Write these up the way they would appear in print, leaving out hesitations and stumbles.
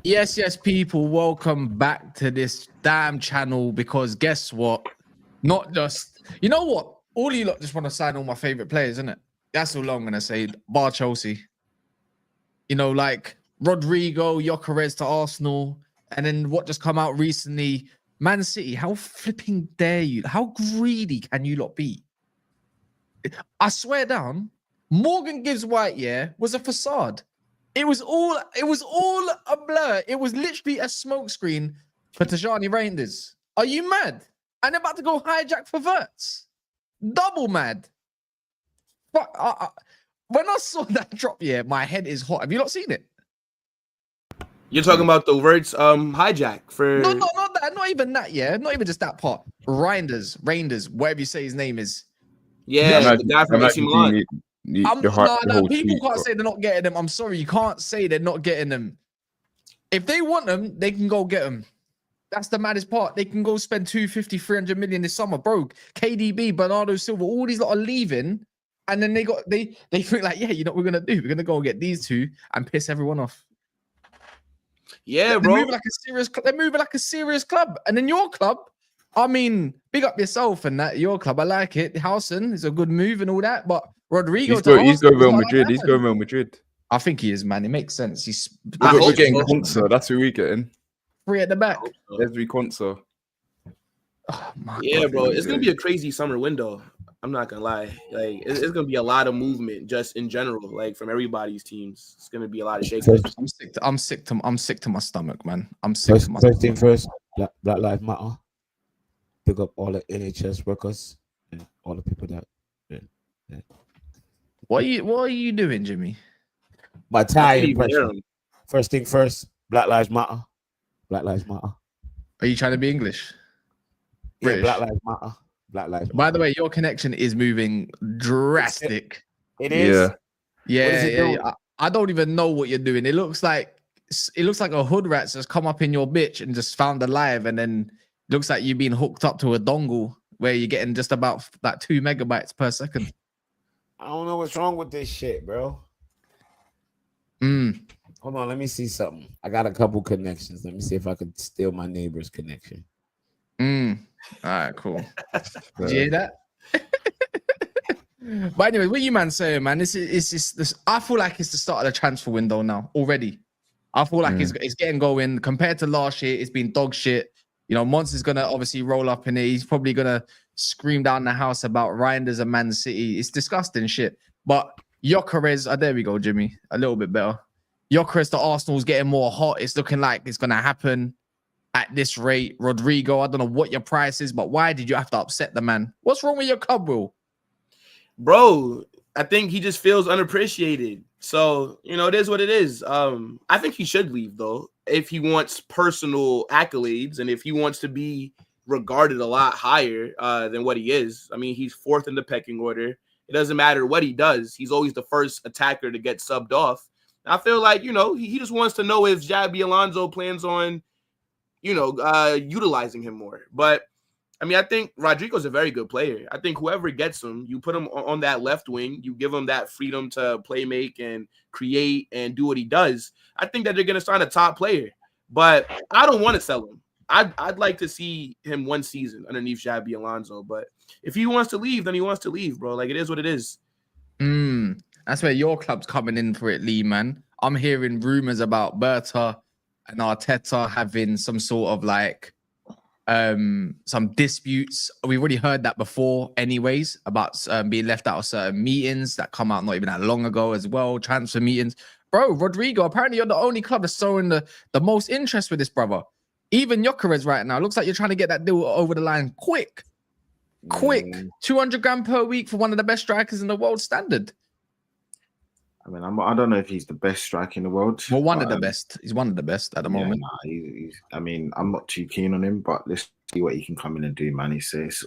Yes, people, welcome back to this damn channel because guess what? Not just, you know what? All you lot just want to sign all my favorite players, isn't it? That's all I'm going to say. Bar Chelsea. You know, like Rodrygo, Gyokeres to Arsenal. And then what just come out recently? Man City. How flipping dare you? How greedy can you lot be? I swear down, Morgan Gibbs White, was a facade. It was all a blur. It was literally a smokescreen for Tajani Reijnders. Are you mad? And they're about to go hijack for Wirtz. Double mad. But when I saw that drop, my head is hot. Have you not seen it? You're talking about the Wirtz hijack for No, not that. Not even that. Not even just that part. Reijnders, whatever you say his name is. Yeah, the guy from AC Milan. People can't say they're not getting them. I'm sorry, you can't say they're not getting them. If they want them, they can go get them. That's the maddest part. They can go spend 250, 300 million this summer, bro. KDB, Bernardo Silva, all these lot are leaving, and then they think like, you know what we're gonna do? We're gonna go and get these two and piss everyone off. Yeah, they're bro. Moving like a serious. They're moving like a serious club, and then your club. I mean, big up yourself and that your club. I like it. Housen is a good move and all that, but Rodrygo. He's going Real Madrid. He's going Real Madrid. I think he is, man. It makes sense. We're getting Konsa. That's who we're getting. Three at the back. Every Konsa. Oh, God, bro. It's gonna be a crazy summer window. I'm not gonna lie. Like, it's gonna be a lot of movement just in general, like from everybody's teams. It's gonna be a lot of shaking. I'm sick to my stomach, man. I'm sick to my stomach. First thing first, Black Lives Matter. Pick up all the NHS workers and all the people that. Yeah. What are you doing, Jimmy? My tie impression. First thing first, Black Lives Matter. Black Lives Matter. Are you trying to be English? British? Yeah, Black Lives Matter. Black Lives Matter. By the way, your connection is moving drastic. It is. Yeah. I don't even know what you're doing. It looks like a hood rat just come up in your bitch and just found alive, and then looks like you've been hooked up to a dongle where you're getting just about like 2 megabytes per second. I don't know what's wrong with this shit, bro. Hold on, let me see something. I got a couple connections. Let me see if I could steal my neighbor's connection. All right, cool. Did you hear that? But anyway, what you man saying, man? This. I feel like it's the start of the transfer window now already. I feel like it's getting going. Compared to last year, it's been dog shit. You know, Monster's gonna obviously roll up in it. He's probably gonna scream down the house about Reijnders and Man City. It's disgusting shit. But Gyokeres, there we go, Jimmy. A little bit better. Gyokeres to Arsenal's getting more hot. It's looking like it's gonna happen at this rate. Rodrygo, I don't know what your price is, but why did you have to upset the man? What's wrong with your club, Will? Bro, I think he just feels unappreciated. So, you know, it is what it is. I think he should leave, though, if he wants personal accolades and if he wants to be regarded a lot higher than what he is. I mean, he's fourth in the pecking order. It doesn't matter what he does. He's always the first attacker to get subbed off. I feel like, you know, he just wants to know if Xabi Alonso plans on, you know, utilizing him more. But I mean, I think Rodrygo's a very good player. I think whoever gets him, you put him on that left wing, you give him that freedom to play make and create and do what he does. I think that they're going to sign a top player. But I don't want to sell him. I'd like to see him one season underneath Xabi Alonso. But if he wants to leave, then he wants to leave, bro. Like, it is what it is. That's where your club's coming in for it, Lee, man. I'm hearing rumors about Berta and Arteta having some sort of like some disputes. We've already heard that before anyways, about being left out of certain meetings that come out not even that long ago as well, transfer meetings. Bro, Rodrygo, apparently you're the only club that's showing the most interest with this brother. Even Gyokeres right now, looks like you're trying to get that deal over the line quick. 200 grand per week for one of the best strikers in the world standard. I mean, I don't know if he's the best striker in the world. Well, one of the best. He's one of the best at the moment. Nah, I mean, I'm not too keen on him, but let's see what he can come in and do, man. He says.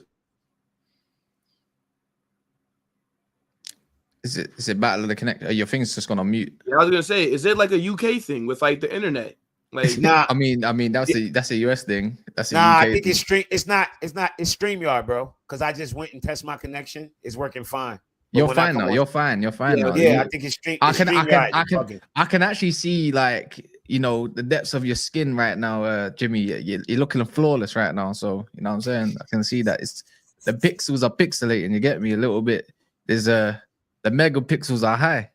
Is it battle of the connect? Your thing's just gone on mute. Yeah, I was gonna say, is it like a UK thing with like the internet? Like, nah, I mean that's a US thing. That's a nah. UK I think thing. it's not. It's StreamYard, bro. Because I just went and tested my connection. It's working fine. You're fine now. You're fine. Yeah, now. I think it's StreamYard. I can actually see like you know, the depths of your skin right now, Jimmy. You're looking flawless right now. So you know what I'm saying. I can see that it's the pixels are pixelating. You get me a little bit. There's the megapixels are high.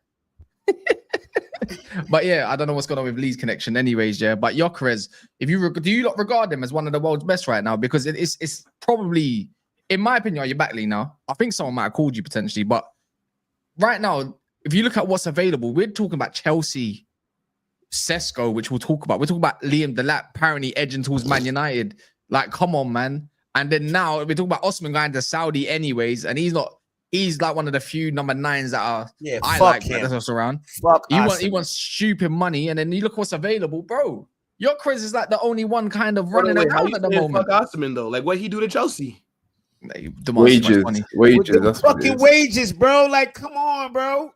But yeah, I don't know what's going on with Lee's connection, anyways. Yeah, but Gyokeres, do you not regard him as one of the world's best right now? Because it's probably, in my opinion, are you back, Lee? Now I think someone might have called you potentially, but right now, if you look at what's available, we're talking about Chelsea, Sesko, which we'll talk about. We're talking about Liam Delap apparently edging towards Man United. Like, come on, man. And then now we're talking about Osman going to Saudi, anyways, and he's not. He's like one of the few number 9s that are I like him. That's around. He wants stupid money, and then you look what's available, bro. Gyokeres is like the only one kind of running around at the moment. Fuck Osman though, like what he do to Chelsea? Wages. That's fucking wages, bro. Like, come on, bro.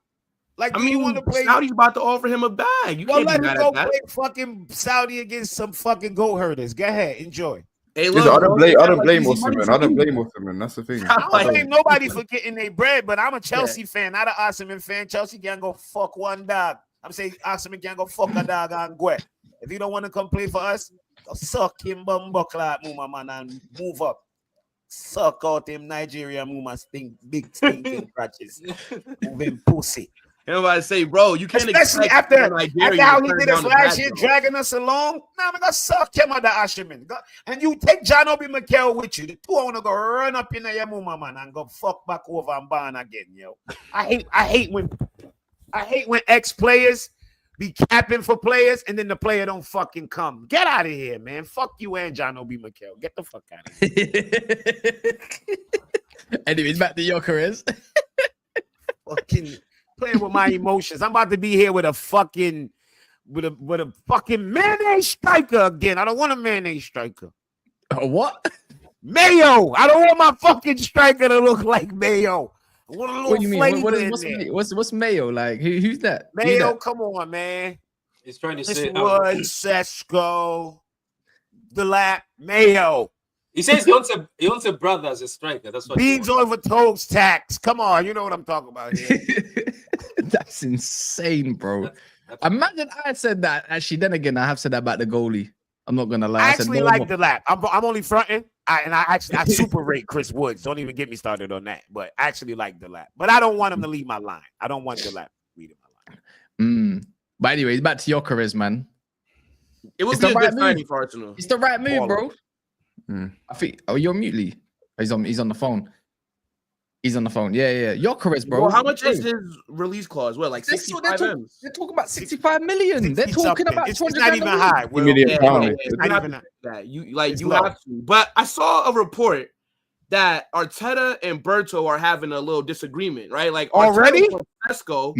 Like, I mean, you want to play? Saudi's about to offer him a bag. You can't let do him that go at play fucking Saudi against some fucking goat herders. Go ahead, enjoy. Hey, look, I don't blame Osman. I don't blame Osman. That's the thing. I don't blame nobody for getting their bread, but I'm a Chelsea fan, not an Osman fan. Chelsea can go fuck one dog. I'm saying Osman can go fuck a dog and go. If you don't want to come play for us, go suck him bumbuckler, move man, and move up. Suck out him Nigeria, move big stinking crutches. Move him pussy. Everybody say, bro, you can't especially after how he did us last year, dragging us along. Now I'm gonna suck him at the Asherman. And you take John Obi Mikel with you. The two I wanna go run up in your mama, man, and go fuck back over and ban again, yo. I hate when ex-players be capping for players and then the player don't fucking come. Get out of here, man. Fuck you and John Obi Mikel. Get the fuck out of here. Anyways, back to Gyokeres. Fucking playing with my emotions. I'm about to be here with a fucking mayonnaise striker again. I don't want a mayonnaise striker. A what? Mayo. I don't want my fucking striker to look like Mayo. I want a little what do you mean? flavor What's Mayo like? Who's that? Mayo, come on, man. He's trying to This say was Sesko, Delap, Mayo. he says he wants a brother as a striker. That's what Beans over toast tax. Come on, you know what I'm talking about here. That's insane, bro. Imagine I said that. Actually, then again, I have said that about the goalie. I'm not gonna lie. I actually like Delap. I'm only fronting. I super rate Chris Woods. Don't even get me started on that. But I actually like Delap. But I don't want him to leave my line. I don't want Delap leading my line. But anyways, back to Gyokeres, man. It would be a good signing for Arsenal. It's the right move, bro. I think. Oh, you're mute, Lee. He's on the phone. He's on the phone. Yeah. Gyokeres, bro. Well, how much is his release clause? What, like 65 M's? They're talking about 65 million. They're talking about it's not even high. £1 million. It's not even that. You have to. But I saw a report that Arteta and Berto are having a little disagreement, right? Like already, Sesko,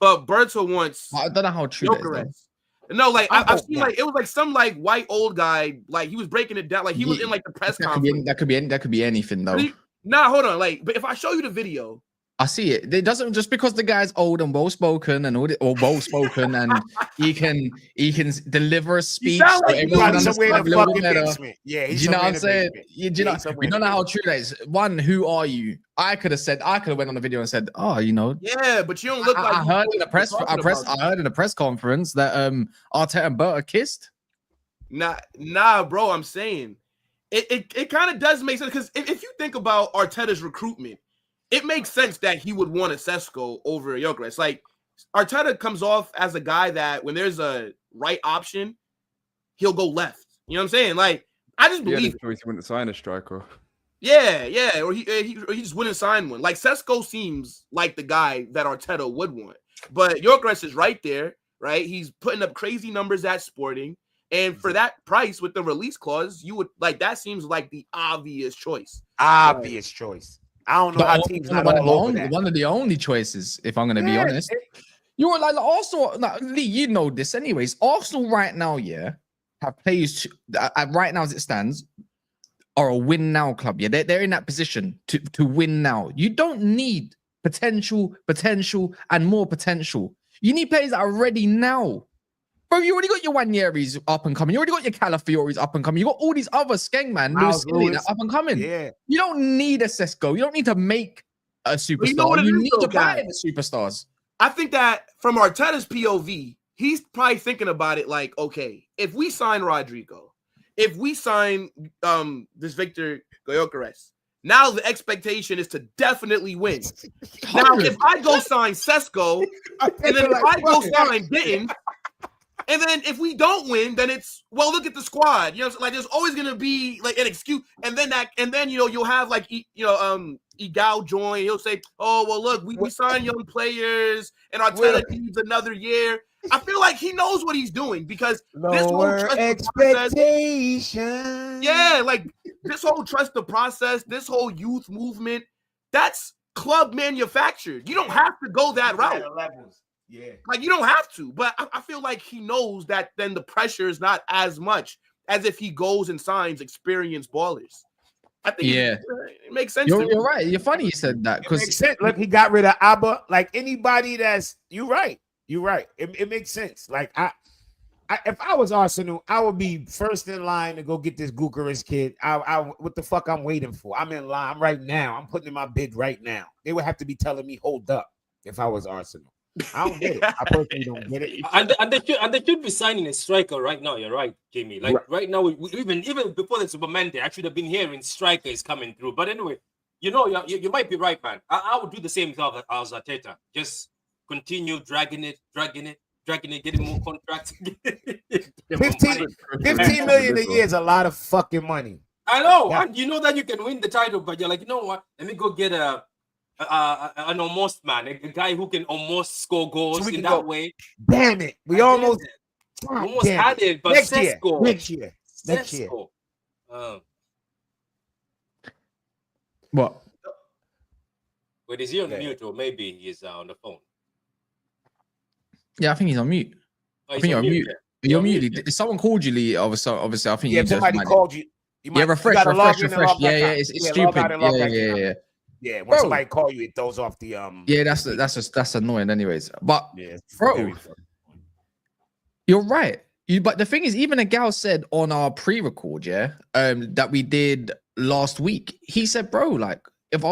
but Berto wants. I don't know how true that is. No, like I've seen like it was like some like white old guy, like he was breaking it down, like he was in like the press conference. That could be anything though. Nah, hold on. Like, but if I show you the video, I see it. It doesn't just because the guy's old and well spoken and well spoken and he can deliver a speech. So everyone understands a little bit better. Yeah, you know what I'm saying? We don't know how true that is. One, who are you? I could have went on the video and said, oh, you know. Yeah, but you don't look like. I heard in the press conference that Arteta and Berta kissed. Nah, bro. I'm saying it kind of does make sense because if you think about Arteta's recruitment, it makes sense that he would want a Sesko over Gyokeres. Like Arteta comes off as a guy that when there's a right option, he'll go left. You know what I'm saying? Like I just believe he wouldn't sign a striker. Yeah, or he just wouldn't sign one. Like Sesko seems like the guy that Arteta would want, but Gyokeres is right there, right? He's putting up crazy numbers at Sporting, and for that price with the release clause, you would like that seems like the obvious choice. Choice. I don't know how teams not all over that. One of the only choices, if I'm going to be honest. You were like Arsenal. Now, Lee, you know this anyways. Arsenal right now, have players right now as it stands are a win now club. Yeah, they're in that position to win now. You don't need potential, and more potential. You need players that are ready now. Bro, you already got your Wanyeris up and coming. You already got your Calafioris up and coming. You got all these other skeng, man. Lewis up and coming. Yeah. You don't need a Sesko. You don't need to make a superstar. You need to buy the superstars. I think that from Arteta's POV, he's probably thinking about it like, okay, if we sign Rodrygo, if we sign this Victor Gyokeres, now the expectation is to definitely win. Now, if I go sign Sesko, and then if I go sign Bitten, and then if we don't win, then it's, well, look at the squad. You know, like there's always gonna be like an excuse, and then you know you'll have like Igal join. He'll say, "Oh well, look, we signed young players, and Arteta needs another year." I feel like he knows what he's doing because this whole expectation. Yeah, like this whole trust the process, this whole youth movement, that's club manufactured. You don't have to go that route. Yeah, like you don't have to, but I feel like he knows that then the pressure is not as much as if he goes and signs experienced ballers. I think it makes sense. You're right. You're funny you said that because look, he got rid of Abba. Like anybody that's you're right. It makes sense. Like I if I was Arsenal, I would be first in line to go get this Gyokeres kid. What the fuck I'm waiting for? I'm in line right now. I'm putting in my bid right now. They would have to be telling me hold up if I was Arsenal. I don't get it. I personally don't get it. And they should be signing a striker right now. You're right, Jamie. Like right now, we even before the Superman Day, I should have been hearing striker is coming through. But anyway, you might be right, man. I would do the same thing as Arteta. Just continue dragging it, getting more contracts. 15 million a year is a lot of fucking money. I know, and you know that you can win the title, but you're like, you know what? Let me go get an almost man, a guy who can almost score goals in that way. Damn it, we almost had it, but next Sesko. year. What? Wait, is he on mute or maybe he's on the phone? Yeah, I think he's on mute. I think you're on mute. You're muted. If someone called you, Lee, obviously, I think you somebody called you. Refresh. Yeah, it's stupid. Yeah, when somebody call you, it throws off the Yeah, that's annoying, anyways. But bro, you're right. But the thing is, even a gal said on our pre-record, that we did last week, he said, bro, like if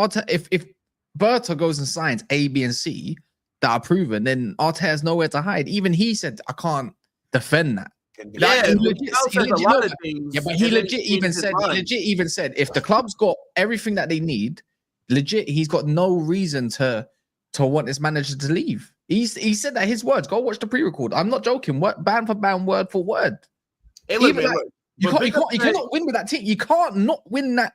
Berta goes and signs A, B, and C that are proven, then Arteta has nowhere to hide. Even he said, I can't defend that. He legit even said if the club's got everything that they need, legit, he's got no reason to want this manager to leave. He said that his words. Go watch the pre-record. I'm not joking. Band for band, word for word. You cannot win with that team. You can't not win that.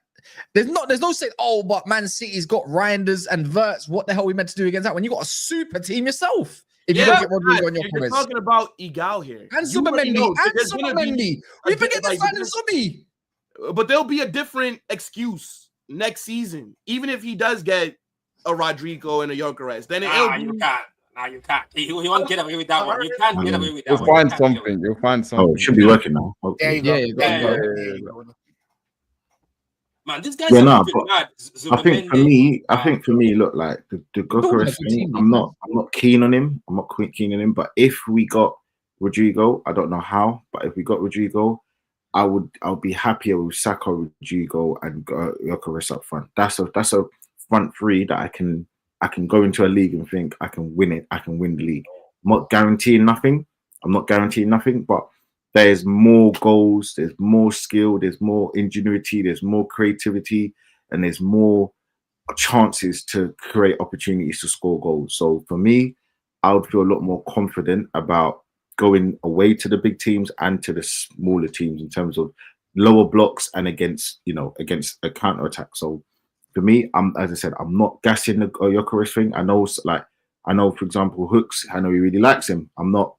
There's no saying, oh, but Man City's got Reijnders and Wirtz. What the hell are we meant to do against that when you got a super team yourself? If you don't get Rodrygo on your comments. You're talking about Igal here. And Supermendy. We forget the signing Subi. But there'll be a different excuse next season. Even if he does get a Rodrygo and a Gyokeres, then you can't. You can't. He won't get away with that one. You can't get away with that one. You'll find something. Oh, it should be working now. Okay. Yeah. Man, this guy's mad. I think for me, look, like the Gyokeres thing, I'm not keen on him. I'm not keen on him. But if we got Rodrygo, I don't know how, but if we got Rodrygo, I'll be happier with Saka, Rodrygo, and Gyokeres up front. That's a front three that I can go into a league and think I can win it. I can win the league. I'm not guaranteeing nothing, but there's more goals, there's more skill, there's more ingenuity, there's more creativity, and there's more chances to create opportunities to score goals. So for me, I would feel a lot more confident about going away to the big teams and to the smaller teams in terms of lower blocks and against a counter attack. So for me, as I said, I'm not gassing the Gyokeres thing. I know, for example, Hooks. I know he really likes him. I'm not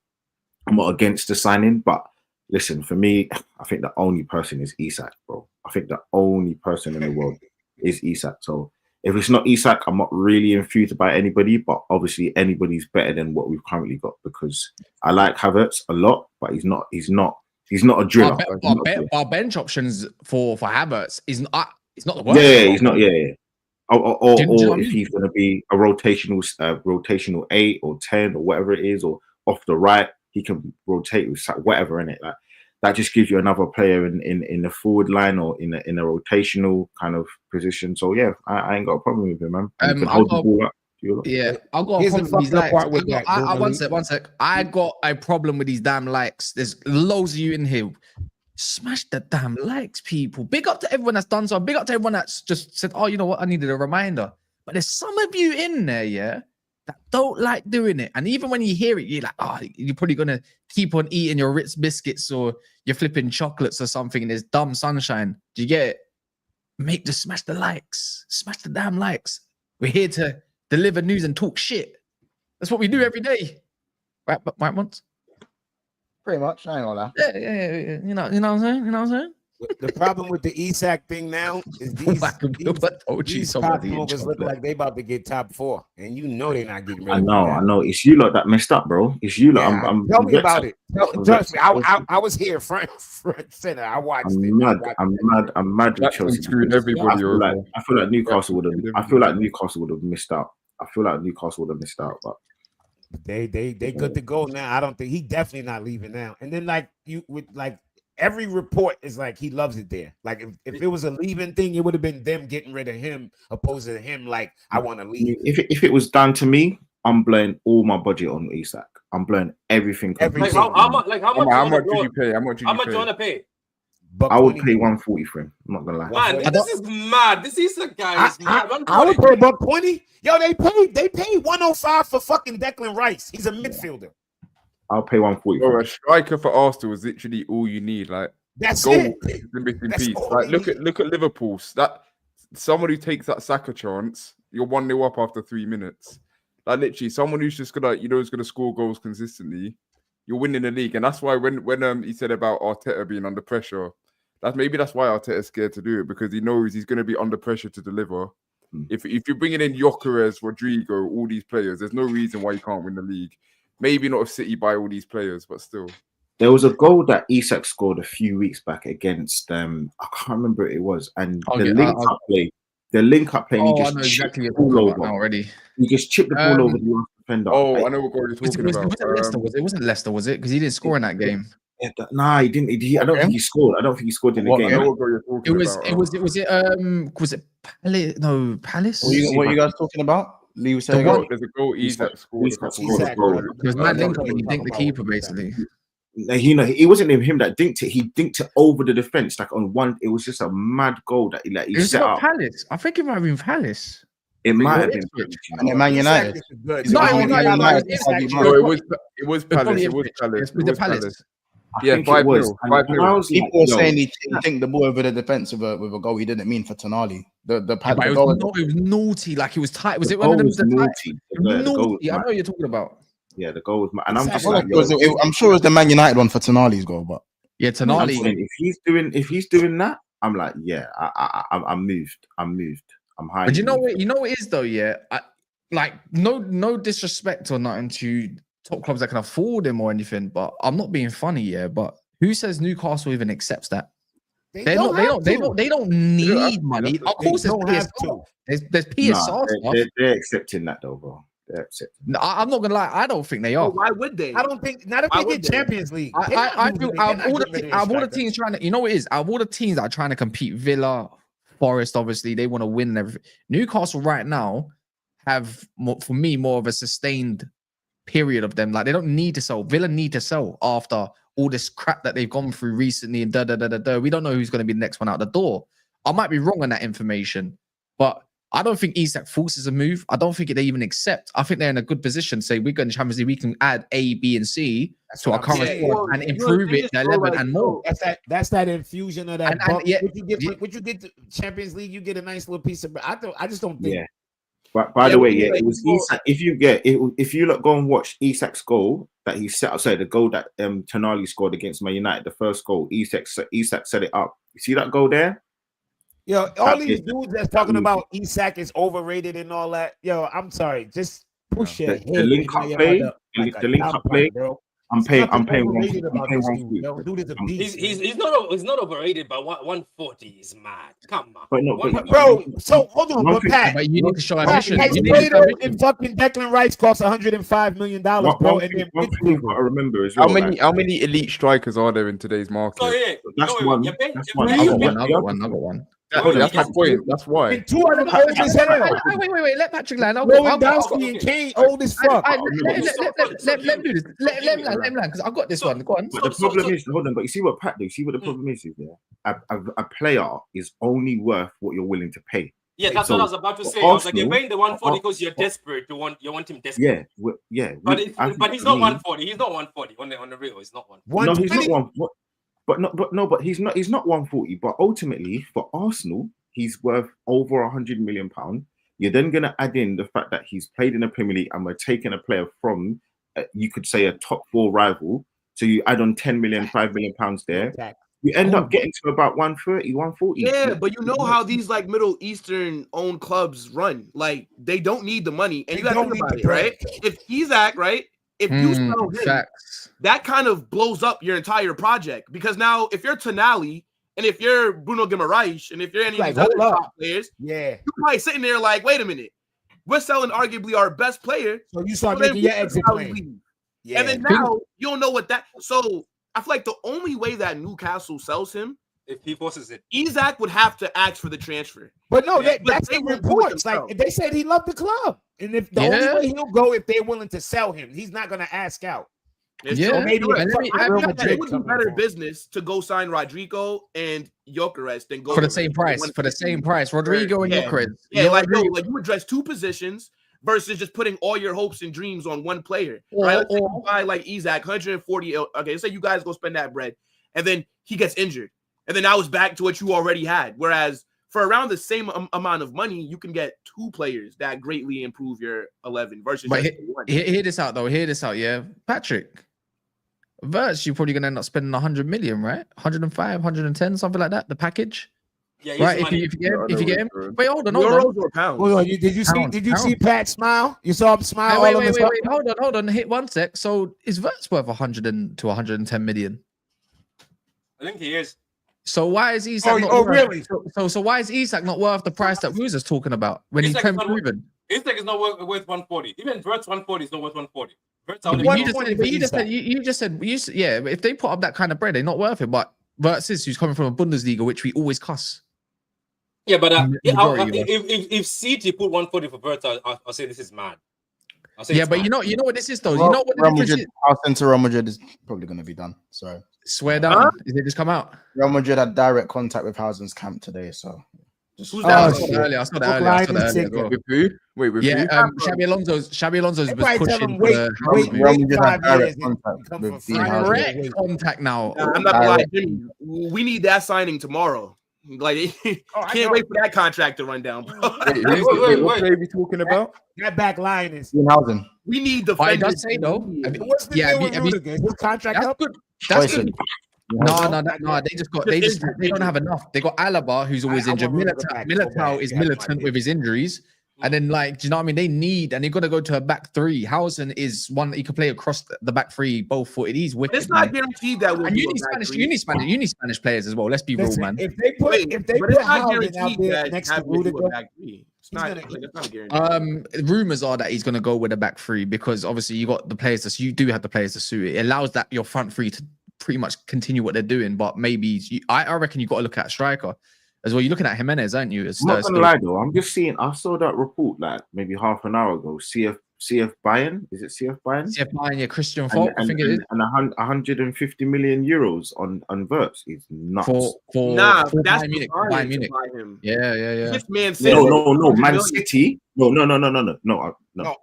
against the signing, but listen, for me, I think the only person is Isak, bro. I think the only person in the world is Isak. So if it's not Isak, I'm not really enthused about anybody, but obviously anybody's better than what we've currently got because I like Havertz a lot, but he's not a driller. Our bench options for Havertz is not the worst. Yeah, he's not. Yeah. Or if he's going to be a rotational 8 or 10 or whatever it is, or off the right, he can rotate with whatever in it. Like that just gives you another player in the forward line or in a rotational kind of position. So yeah, I ain't got a problem with him, man. He can hold the ball up. Yeah, I got a Here's the problem with these fucked up likes. part with that, One sec. I got a problem with these damn likes. There's loads of you in here. Smash the damn likes, people. Big up to everyone that's done so. Big up to everyone that's just said, oh, you know what? I needed a reminder. But there's some of you in there, yeah, that don't like doing it. And even when you hear it, you're like, oh, you're probably going to keep on eating your Ritz biscuits or you're flipping chocolates or something in this dumb sunshine. Do you get it? Just smash the likes. Smash the damn likes. We're here to deliver news and talk shit. That's what we do every day. Right, once? Pretty much. I ain't gonna lie. Yeah. You know what I'm saying? You know what I'm saying? The problem with the Isak thing now is these top movers look like they about to get top 4, and you know they're not getting ready. I know. It's you lot that messed up, bro. It's you lot. Yeah, tell me about it. Trust me, I was here front center. I watched it. I'm mad with Chelsea. Everybody I feel like Newcastle would have. I feel like Newcastle would have missed out. But they good to go now. I don't think he definitely not leaving now. And then every report is like he loves it there. Like if it was a leaving thing, it would have been them getting rid of him, opposed to him like I want to leave. If it was down to me, I'm blowing all my budget on Isak. I'm blowing everything. How much did you pay? How much do you want to pay? I would pay 140 for him. I'm not gonna lie. Man, this is mad. This Isak guy is mad. I would pay $120. Yo, they paid 105 for fucking Declan Rice. He's a midfielder. I'll pay 140. Bro, a striker for Arsenal is literally all you need. Like that's goal it. Is the missing piece. Like look at Liverpool. That someone who takes that Saka chance, you're 1-0 up after 3 minutes. Like literally, someone who's just gonna, is gonna score goals consistently. You're winning the league, and that's why when he said about Arteta being under pressure, that's why Arteta's scared to do it, because he knows he's gonna be under pressure to deliver. If you're bringing in Gyokeres, Rodrygo, all these players, there's no reason why you can't win the league. Maybe not if City buy all these players, but still. There was a goal that Isak scored a few weeks back against I can't remember what it was, and the link up play. Oh, I know exactly what you're talking about now already. He just chipped the ball over the defender. Oh, I know what goal you're talking about. Was it Leicester? It wasn't Leicester, was it? Because he didn't score in that game. Yeah, he didn't. I don't think he scored. I don't think he scored in the game. I know what goal you're talking about. Was it Palace? No, Palace. What are you guys talking about? There's a goal Isak scored. It was Matt Lincoln when he dinked the keeper, basically. It wasn't even him that dinked it. He dinked it over the defense, like on one. It was just a mad goal that he set up. Palace. I think it might have been Palace. It might have been. And Man United. It was Palace. It was Palace. Yeah, 5-0. People were saying he dinked the ball over the defense with a goal. He didn't mean for Tonali. It was naughty. Like it was tight. Was it one of them? Naughty. I know what you're talking about. Yeah, the goal was, and I'm just I'm sure it was the Man United one for Tonali's goal, but yeah, Tonali. If he's doing that, I'm like, yeah, I'm moved. I'm high. But you know what it is though, yeah. No disrespect or nothing to top clubs that can afford him or anything, but I'm not being funny, yeah. But who says Newcastle even accepts that? They don't need money. Of course, there's PSR. There's PSR. They're accepting that though, bro. No, I'm not gonna lie. I don't think they are. Well, why would they? I don't think. Not if they get Champions League. I feel out of all the teams trying to, what it is? Out of all the teams that are trying to compete, Villa, Forest, obviously they want to win and everything. Newcastle right now have for me more of a sustained period of them. Like they don't need to sell. Villa need to sell after all this crap that they've gone through recently and We don't know who's going to be the next one out the door. I might be wrong on that information, but I don't think Isak forces a move. I don't think they even accept. I think they're in a good position to say we're going to Champions League. We can add A, B, and C to our current squad and improve it to 11 and more. That's that infusion of that. What you get to Champions League, you get a nice little piece of. I just don't think. Yeah. But by the way, it was Isak. If you look, go and watch Isak's goal that he set up. Sorry, the goal that Tonali scored against Man United, the first goal. Isak set it up. You see that goal there? Yo, all these dudes that's talking about Isak is overrated and all that. Yo, I'm sorry, just push it. The link up play, the link up play, bro. I'm paying one. Dude is a beast. He's not overrated, but 140 is mad. Come on, bro. So hold on, but you need to show ambition. And fucking Declan Rice costs $105 million, bro. One thing I remember is how many elite strikers are there in today's market? So, yeah, that's one. I got one. That's my point. That's why. And two of them old as hell. Wait. Let Patrick land. I'll go. Lewandowski and Kane old as fuck. Let him do this. Let him land because I've got this one. Go on. But the problem is, hold on. But you see what Pat do? See what the problem is? A player is only worth what you're willing to pay. Yeah, that's So, what I was about to say. for I was like, you're Arsenal- paying the 140 because you're desperate. You want him desperate. Yeah. But he's not 140. He's not 140 on the real. He's not 140. No, he's not one. But he's not 140. But ultimately, for Arsenal, he's worth over £100 million. You're then going to add in the fact that he's played in the Premier League, and we're taking a player from, you could say, a top 4 rival. So you add on 10 million, £5 million there. You end up getting to about 130, 140. Yeah, but you know how these like Middle Eastern owned clubs run. Like they don't need the money, and you got to think about it, right? If Isak, right? If you sell him, that kind of blows up your entire project because now if you're Tonali and if you're Bruno Guimaraes and if you're any of these other top players, you're probably sitting there like, wait a minute, we're selling arguably our best player. So you start making your exit plan. Yeah. And then now you don't know what that. So I feel like the only way that Newcastle sells him, if he forces it, Isak would have to ask for the transfer. But no, that's the reports. Like they said, he loved the club, and if the only way he'll go if they're willing to sell him, he's not going to ask out. So maybe it would be better business to go sign Rodrygo and Gyokeres than go for the same price. For the same price, Rodrygo and Gyokeres. Yeah, like you address 2 positions versus just putting all your hopes and dreams on one player. Right? Let's say you buy like Isak, 140. Okay, let's say you guys go spend that bread, and then he gets injured, and then now it's back to what you already had. Whereas for around the same amount of money, you can get 2 players that greatly improve your 11 versus. But hear this out though. Hear this out, yeah, Patrick. Wirtz, you're probably gonna end up spending 100 million, right? 105, 110, something like that. The package. Yeah, right. If you get him, wait, hold on. Or pounds. Hold on. Did you see Pat smile? You saw him smile. Wait. Hold on. Hit 1 sec. So is Wirtz worth 100 to 110 million? I think he is. So why is Isak not worth, really? So why is Isak not worth the price that we was just talking about when he's proven? Isak is not worth 140. Even Wirtz 140 is not worth 140. You just said, yeah. But if they put up that kind of bread, they're not worth it. But Wirtz is who's coming from a Bundesliga, which we always cuss. Yeah, but if City put 140 for Wirtz, I'll say this is mad. Yeah, but you know what this is though. You know what the difference is? Our centre Real Madrid is probably going to be done. So swear down. Did it just come out? Real Madrid had direct contact with Housen's camp today. So who's that? I saw that earlier. With who? Wait, with who? Xabi Alonso's was pushing direct contact now. I'm not gonna lie, Jimmy. We need that signing tomorrow. Like, can't wait for that contract to run down, bro. What are we talking about? That back line is Housen. We need the. I does say though. What's the deal with Rudiger? His contract up? That's good. No. They don't have enough. They got Alaba, who's always injured. Militao is militant with his injuries. And then, like, do you know what I mean? They need, and they're going to go to a back 3. Housen is one that he can play across the back 3, both footed. He's wicked. It's not guaranteed that. And you need Spanish players as well. Let's be real, man. If they put Housen out there next to Rudiger, it's not guaranteed. Rumors are that he's going to go with a back 3 because obviously you got the players. You do have the players to suit it. It allows that your front 3 to pretty much continue what they're doing. But maybe I reckon you got to look at striker as well. You're looking at Jimenez, aren't you? I'm not gonna lie though. I'm just seeing. I saw that report like maybe half an hour ago. CF Bayern, is it CF Bayern? CF Bayern, yeah. Christian Falk, I think it is. And 150 million euros on Wirtz is nuts. For that's Bayern Munich. Yeah. This man said no. Man City. No.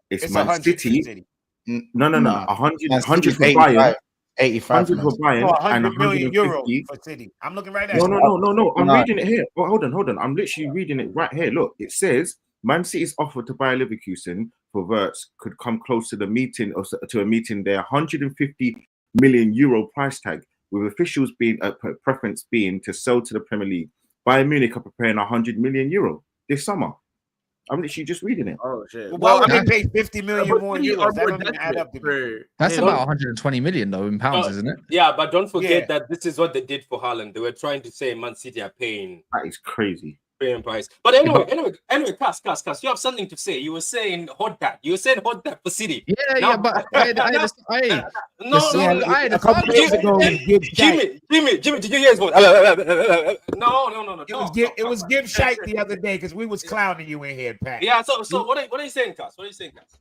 It's Man City. No. 100 for Bayern. 85 for Bayern and 100 million euro for City. I'm looking right at it. No. I'm reading it here. Well, hold on. I'm literally reading it right here. Look, it says Man City's offer to Bayer Leverkusen for Wirtz could come close to the meeting or to a meeting there. 150 million euro price tag, with officials being preference being to sell to the Premier League. Bayern Munich are preparing 100 million euro this summer. I'm literally just reading it. Oh shit! Well, why would they pay 50 million more euros? That doesn't add up to me. That's about 120 million though in pounds, isn't it? Yeah, but don't forget that this is what they did for Haaland. They were trying to say Man City are paying. That is crazy. Premium price. But anyway, Cass, you have something to say. You were saying hot that. You were saying hot that for City. Yeah, but no, a couple days ago, Jimmy, did you hear his voice? No. It was Give Shite the other day because we was clowning you in here, Pat. Yeah. So what are you saying, Cass? What are you saying, Cass?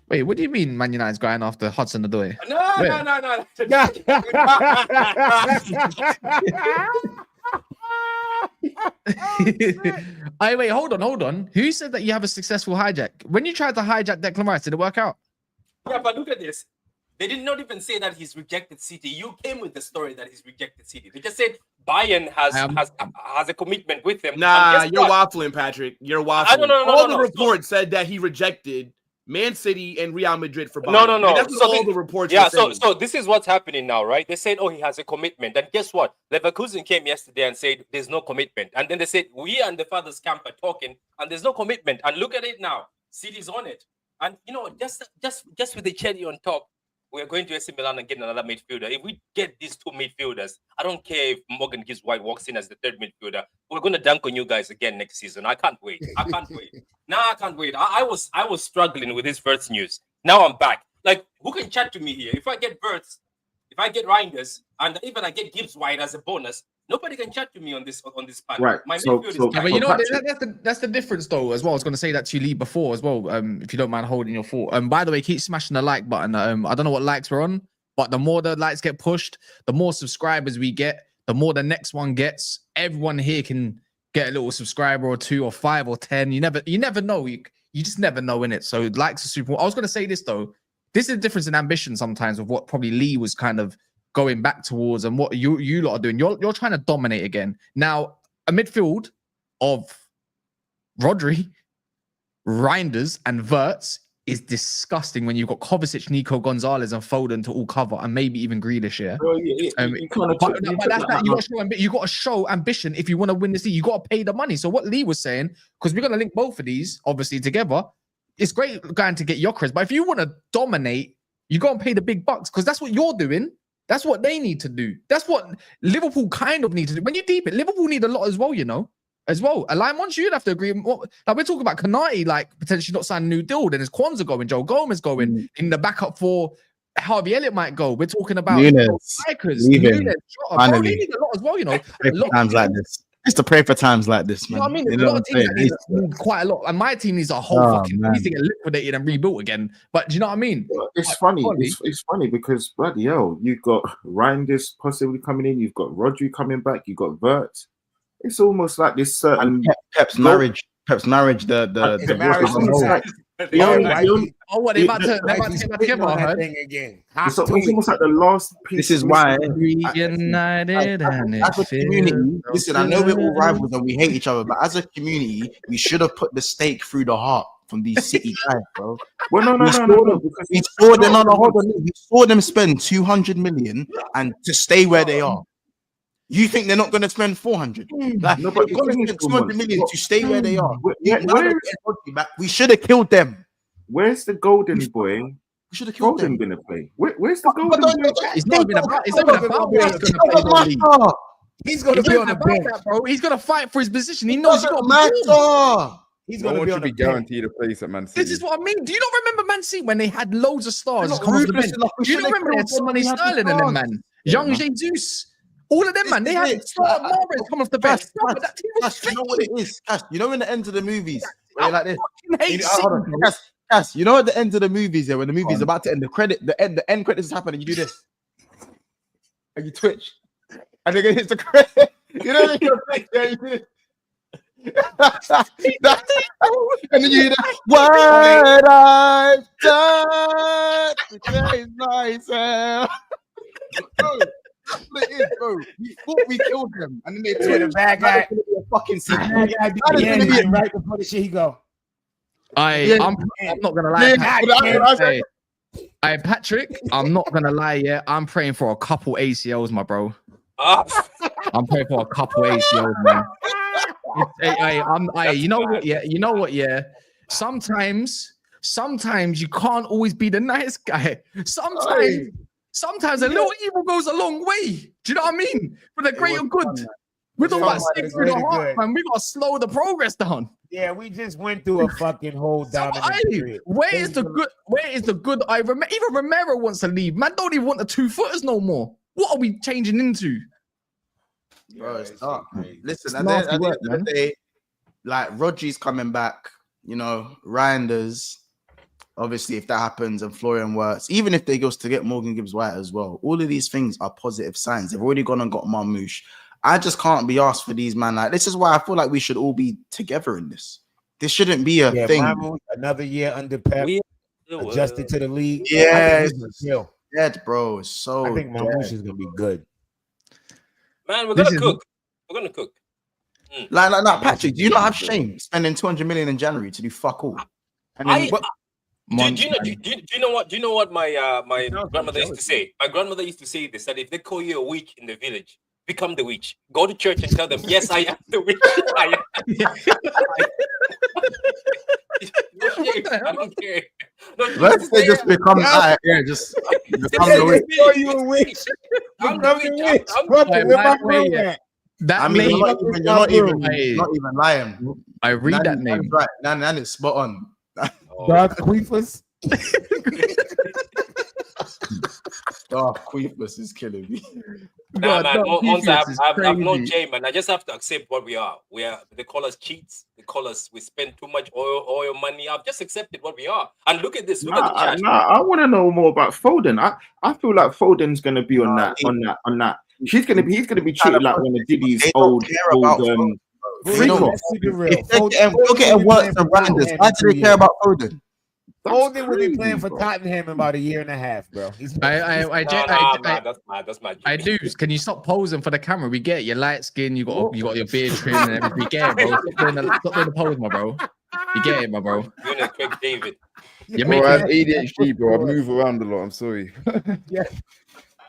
Wait, what do you mean Man United's going after Hudson-Odoi? No. Wait, hold on. Who said that you have a successful hijack? When you tried to hijack Declan Rice, did it work out? Yeah, but look at this. They did not even say that he's rejected City. You came with the story that he's rejected City. They just said Bayern has a commitment with him. Nah, you're waffling, Patrick. You're waffling. All the reports said that he rejected Man City and Real Madrid for Bayern. No. That's what all the reports yeah, were saying. so this is what's happening now, right? They said, he has a commitment. And guess what? Leverkusen came yesterday and said there's no commitment. And then they said, we and the father's camp are talking and there's no commitment. And look at it now. City's on it. And, just with the cherry on top, we're going to AC Milan and get another midfielder. If we get these two midfielders, I don't care if Morgan Gibbs White walks in as the third midfielder. We're going to dunk on you guys again next season. I can't wait. I can't wait. I was struggling with this Wirtz news. Now I'm back. Like, who can chat to me here? If I get Wirtz, if I get Reijnders, and even I get Gibbs White as a bonus, nobody can chat to me on this panel. Right. My So But you know that's the difference though as well. I was going to say that to you, Lee, before as well. If you don't mind holding your thought. By the way, keep smashing the like button. I don't know what likes we're on, but the more the likes get pushed, the more subscribers we get, the more the next one gets. Everyone here can get a little subscriber or 2 or 5 or 10. You never know. You just never know in it. So likes are super. I was going to say this though. This is a difference in ambition sometimes of what probably Lee was kind of going back towards and what you lot are doing. You're trying to dominate again. Now, a midfield of Rodri, Reijnders, and Wirtz is disgusting when you've got Kovacic, Nico Gonzalez, and Foden to all cover, and maybe even Grealish here. You got to show ambition if you want to win this league. You got to pay the money. So what Lee was saying, because we're going to link both of these obviously together. It's great going to get Gyokeres, but if you want to dominate, you got to pay the big bucks because that's what you're doing. That's what they need to do. That's what Liverpool kind of need to do. When you deep it, Liverpool need a lot as well, as well. Like, once you'd have to agree. Like, we're talking about Kanate, like, potentially not signing a new deal. Then there's Kwanzaa going, Joe Gomez going. In the backup for Harvey Elliott might go. We're talking about strikers. They need a lot as well, times like this. It's to pray for times like this, man. You know what I mean? There's a lot of teams that need quite a lot. And my team needs a whole needs to get liquidated and rebuilt again. But do you know what I mean? It's funny. It's funny because, bloody hell, you've got Reijnders possibly coming in. You've got Rodri coming back. You've got Wirtz. It's almost like this certain Pep's marriage. The marriage. What they about to together? Again. It's almost like the last piece. This is why reunited and as a community. Listen, I know we're all rivals and we hate each other, but as a community, we should have put the stake through the heart from these City guys, bro. Well, no. We saw them on the hold on. We saw them spend 200 million and to stay where they are. You think they're not going to spend 400? Like, no, but 200 million to stay where they are. We should have killed them. Where's the golden boy? We should have killed them. Gonna play. Where's the golden boy? He's not been about. He's going to be on the bench, bro. He's going to fight for his position. He knows he's got matter. He's going to be guaranteed a place at Man City. This is what I mean. Do you not remember Man City when they had loads of stars come off the bench? Do you not remember they had Sonny Sterling in them, man? Young Jesus. All of them, man. They had Mahrez come off the bench. You know what it is? You know, in the end of the movies, where you're like this. You know, at the end of the movies, when the movie's about to end, the end credits is happening. You do this, and you twitch, and then hits the credit. You know, you do this. And then you hear that, what I've done to change myself. It is, bro. We thought we killed them, and then they turned the bad guy. A fucking right before the shit he go. I'm not gonna lie. Patrick, I'm not gonna lie. Yeah, I'm praying for a couple ACLs, my bro. I'm praying for a couple ACLs, man. You know what? Yeah, you know what? Yeah. Sometimes you can't always be the nice guy. Sometimes a little evil goes a long way. Do you know what I mean? For the greater good. We're talking about Somebody six through the really heart, good. man. We gotta slow the progress down. Yeah, we just went through a fucking whole dominant period. Where is the good? Where is the good? Even Romero wants to leave. Man, don't even want the 2-footers no more. What are we changing into? Bro, it's dark. Listen, It's at the end nasty work, of the day, like Rodri's coming back, you know, Reijnders, obviously, if that happens, and Florian Wirtz, even if they goes to get Morgan Gibbs White as well, all of these things are positive signs. They've already gone and got Marmoush. I just can't be asked for these, man. Like, this is why I feel like we should all be together in this. This shouldn't be a thing. Marmoush, another year under Pep, adjusted to the league. Yeah, Yeah, dead, bro. It's so I think Marmoush dead. is gonna be good. Man, we're gonna cook. We're gonna cook. Like, Patrick, do you not have shame spending 200 million in January to do fuck all? And then, Do you know what? Do you know what my grandmother used to say? My grandmother used to say this: that if they call you a witch in the village, become the witch. Go to church and tell them, "Yes, I am the witch." I don't care. let's say just become just become the witch. Call you a witch. I'm the witch. That I mean, name, you're not even lying. I read that name. Right, Nan is spot on. Dark Queefus. Dark Queefus is killing me. Nah, man. Once I've no crazy. shame, man. I just have to accept what we are. They call us cheats. They call us we spend too much oil money. I've just accepted what we are. And look at this. Look at the chat. I want to know more about Foden. I feel like Foden's gonna be on that. He's gonna be treated like one of Diddy's old Look at Wirtz and Reijnders. Why do they care about Foden? Foden will be playing for Tottenham in about a year and a half, bro. That's my I do. Can you stop posing for the camera? We get it. Your light skin. You got your beard trim and everything. We get it, bro. Stop doing the pose, my bro. You get it, my bro. You're gonna Craig David. You're Bro, making I have ADHD, bro. I move around a lot. I'm sorry.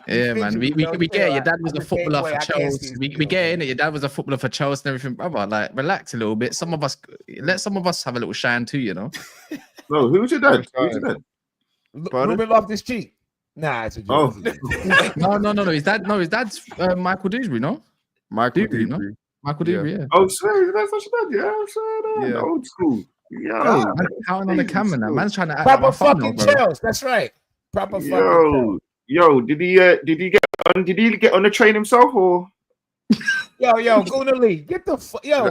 Yeah, man. We get it. Your dad was a footballer for I can't Chelsea. see We get it. Your dad was a footballer for Chelsea and everything, brother. Like, relax a little bit. Let some of us have a little shine too, you know. No, who's your dad? Ruben Loftus-Cheek. Nah, it's a joke. No. His dad's Michael Dewsbury, no? Michael Dewsbury, no? Dewsbury. Michael Dewsbury, yeah. Oh, sorry, that's not your dad. Yeah, Yeah. old school. Yeah. Man, counting on the camera now. Man's trying to act Proper like my fucking father, bro. Chelsea. That's right. Proper fucking Chelsea. Yo, did he get on the train himself or? Yo, Guna Lee, get the fuck, Guna Lee,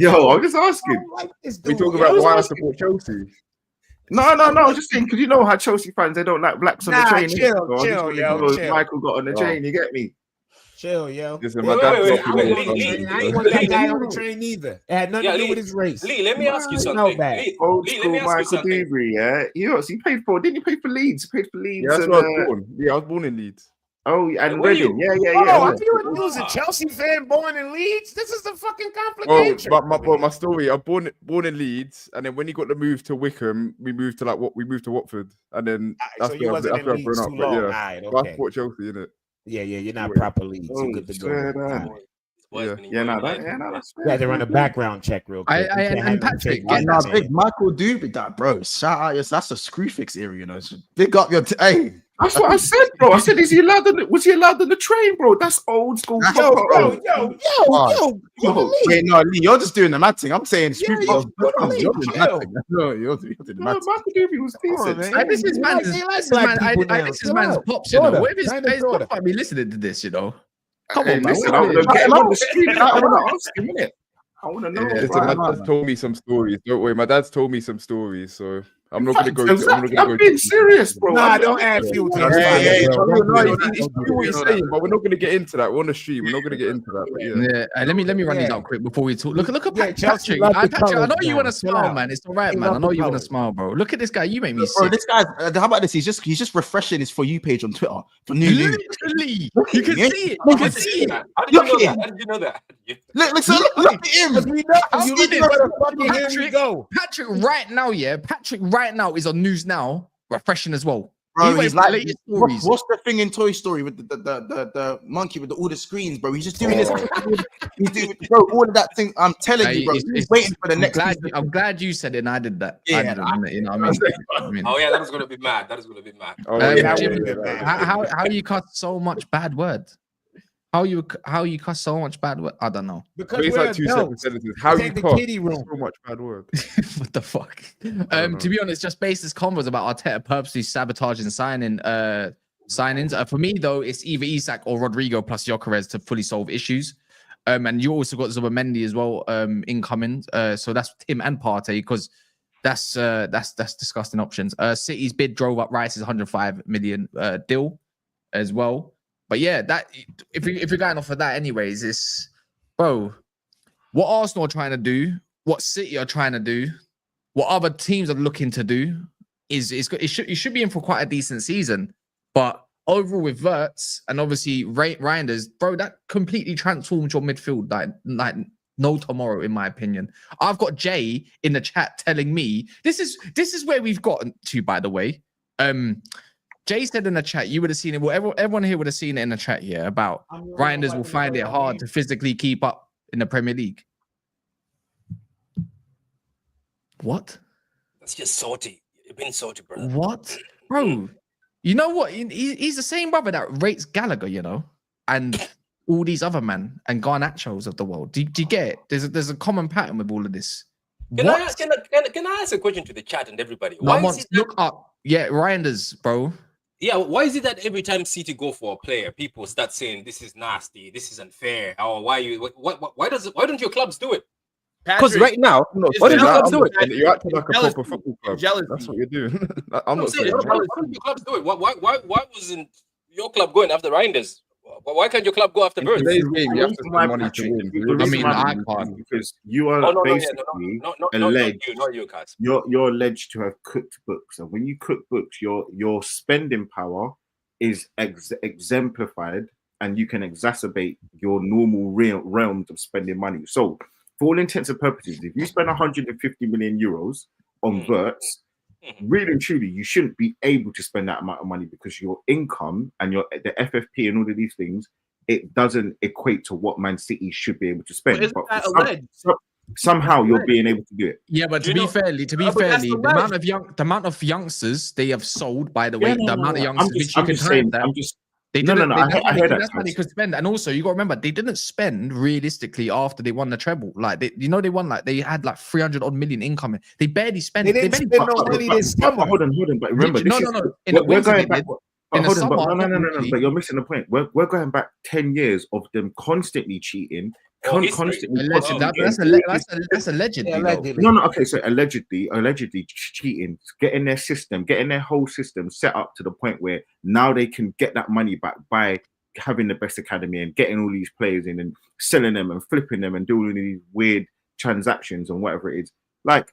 I'm just asking. We talk about why I support Chelsea. No. I'm just saying because you know how Chelsea fans they don't like blacks on the train. Chill. Michael got on the train. You get me? Chill, yo. Listen, Wait, my dad wait, got wait, people Lee, on I ain't want that guy on the train either. It had nothing to do with his race. Lee, let me ask you No something. bad. Old Lee, let school me ask you Michael something. Dewsbury, yeah. He paid for. Didn't he pay for Leeds? He paid for Leeds. Yeah, that's and, where I was born. Yeah, I was born in Leeds. Oh, and Were you? Reading. Yeah. Oh, you was a Chelsea fan born in Leeds? This is the fucking complication. Oh, my story. I'm born in Leeds, and then when he got the move to Wickham, we moved to Watford, and then that's so you where wasn't in I've Leeds grown up. too But long. yeah, Alright, but I okay. support Chelsea, innit? Yeah, you're not proper Leeds. You're good to go. That's You had to run a background check real quick. And Patrick, Big Michael Dewsbury, that bro. Shout out, yes, that's a Screwfix area, you know. So big up your hey. That's what I said, bro. I said, was he allowed on the train, bro? That's old school. Yo, Wait, no, Lee, you're just doing the mad thing. I'm saying Yeah, Screwfix. Lee, You're doing the mad thing. No, you're doing the No, mad thing. Michael Dewsbury was decent. This is man's pops, you know. What if his face might be listening to this, you know? Come on, man. Listen, I want to get him on the street. I want to ask him, innit? I want to know. Yeah, listen, my dad's told me some stories. Don't worry, my dad's told me some stories, so I'm not gonna go. I'm being serious, bro. Nah, don't add fuel to the What you're saying, but we're not gonna get into that. We're on the stream. We're not gonna get into that. But yeah. Let me run these out quick before we talk. Look at Chelsea Patrick. love the Patrick, I know colours, you want to man. Chill smile, out. man. It's all right, They man. I love know the you want to colours. smile, bro. Look at this guy. You make me Bro, sick. this guy's how about this? He's just refreshing his For You page on Twitter for new news. Literally, you can see it. You can see it. How did you know that? Look at him. You look it. at the fucking here we go. Patrick right now is on news now, refreshing as well. Bro, He he's went for like, the latest stories. what's the thing in Toy Story with the monkey with all the screens, bro? He's just doing this. He's doing, bro, all of that thing. I'm telling you, bro. He's waiting for the next. I'm glad you said it, and I did that. Yeah, I didn't, you know what I mean? Oh yeah, that is gonna be mad. Oh, Jim, how you cut so much bad words? How you cuss so much bad word? I don't know. Because It's we're like 2 adults. sentences. How This you ain't the cough? kiddie room. So much bad word. What the fuck? don't know. To be honest, just based this convos about Arteta purposely sabotaging signings. For me though, it's either Isak or Rodrygo plus Gyokeres to fully solve issues. And you also got Zubomendi as well, incoming. So that's him and Partey, because that's disgusting options. City's bid drove up Rice's 105 million deal as well. But yeah, that if you're going off of that, anyways, it's bro. What Arsenal are trying to do, what City are trying to do, what other teams are looking to do it should be in for quite a decent season. But overall with Wirtz and obviously Reijnders, bro, that completely transformed your midfield like no tomorrow, in my opinion. I've got Jay in the chat telling me this is where we've gotten to, by the way. Jay said in the chat, you would have seen it. Well, everyone here would have seen it in the chat here about Reijnders will find it hard to physically keep up in the Premier League. What? That's just salty. You've been salty, bro. What? Bro, you know what? He's the same brother that rates Gallagher, you know, and all these other men and Garnachos of the world. Do you get it? There's a common pattern with all of this. Can I ask a question to the chat and everybody? Look up. Yeah, Reijnders, bro. Yeah, why is it that every time City go for a player, people start saying this is nasty, this is unfair, or why don't your clubs do it? Because right now, why don't your clubs do it? You're acting like a proper football club. Jealousy. That's what you're doing. I'm not saying, saying why don't your clubs do it? Why wasn't your club going after Reijnders? Why can't your club go after Wirtz? In today's game, you have to spend money to win. I mean, I can't. Because you are basically alleged. Not you, Kaz. You're alleged to have cooked books, and when you cook books, your spending power is exemplified, and you can exacerbate your normal realms of spending money. So, for all intents and purposes, if you spend 150 million euros on Wirtz, really and truly, you shouldn't be able to spend that amount of money, because your income and the FFP and all of these things, it doesn't equate to what Man City should be able to spend. But somehow you're being able to do it. Yeah, but to be fair, the amount of youngsters they have sold, by the way, the amount of youngsters which you can time that. They didn't. I hear that. That's money could spend, and also you got to remember they didn't spend realistically after they won the treble. Like they won they had like 300 odd million incoming. They barely spent. They didn't spend no money this summer. Hold on. But remember, we're going back. But you're missing the point. We're going back 10 years of them constantly cheating. That's allegedly. No. Okay, so allegedly cheating, getting their whole system set up to the point where now they can get that money back by having the best academy and getting all these players in and selling them and flipping them and doing these weird transactions and whatever it is. Like,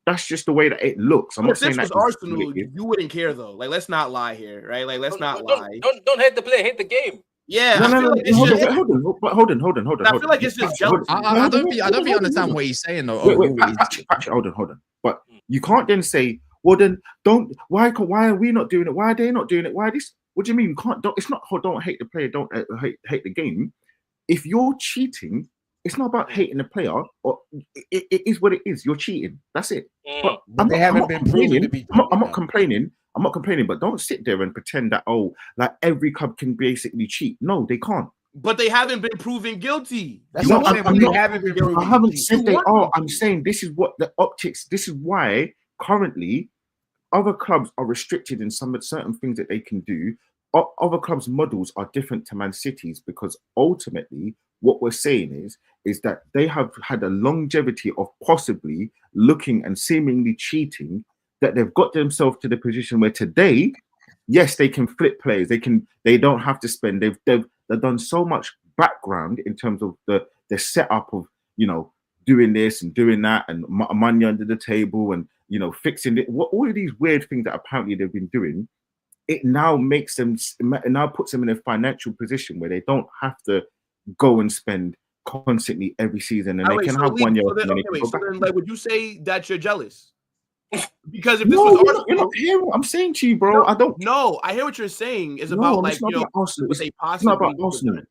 that's just the way that it looks. I'm not saying that Arsenal, you wouldn't care though. Like, let's not lie here, right? Like, let's not lie. Don't hate the player, hate the game. Yeah, hold on. I feel like it's just jealousy. I don't think you understand what he's saying though. Hold on. But you can't then say, well, then why are we not doing it? Why are they not doing it? Why this? What do you mean? It's not don't hate the player, don't hate the game. If you're cheating, it's not about hating the player. Or it is what it is. You're cheating. That's it. But they haven't been proven to be. I'm not complaining. But don't sit there and pretend that like every club can basically cheat. No, they can't. But they haven't been proven guilty. That's what I'm saying. They haven't been proven. I haven't said they are. I'm saying this is what the optics. This is why currently other clubs are restricted in some certain things that they can do. Other clubs' models are different to Man City's, because ultimately what we're saying is that they have had a longevity of possibly looking and seemingly cheating, that they've got themselves to the position where today, yes, they can flip players. They don't have to spend. They've done so much background in terms of the setup of, doing this and doing that and money under the table and, fixing it. All of these weird things that apparently they've been doing, it now puts them in a financial position where they don't have to go and spend constantly every season, and they can have 1 year. So then, like, would you say that you're jealous? Because if this was Arsenal, you're not hearing what I'm saying to you, bro. I don't. No, I hear what you're saying. Is about Arsenal. It's not about Arsenal.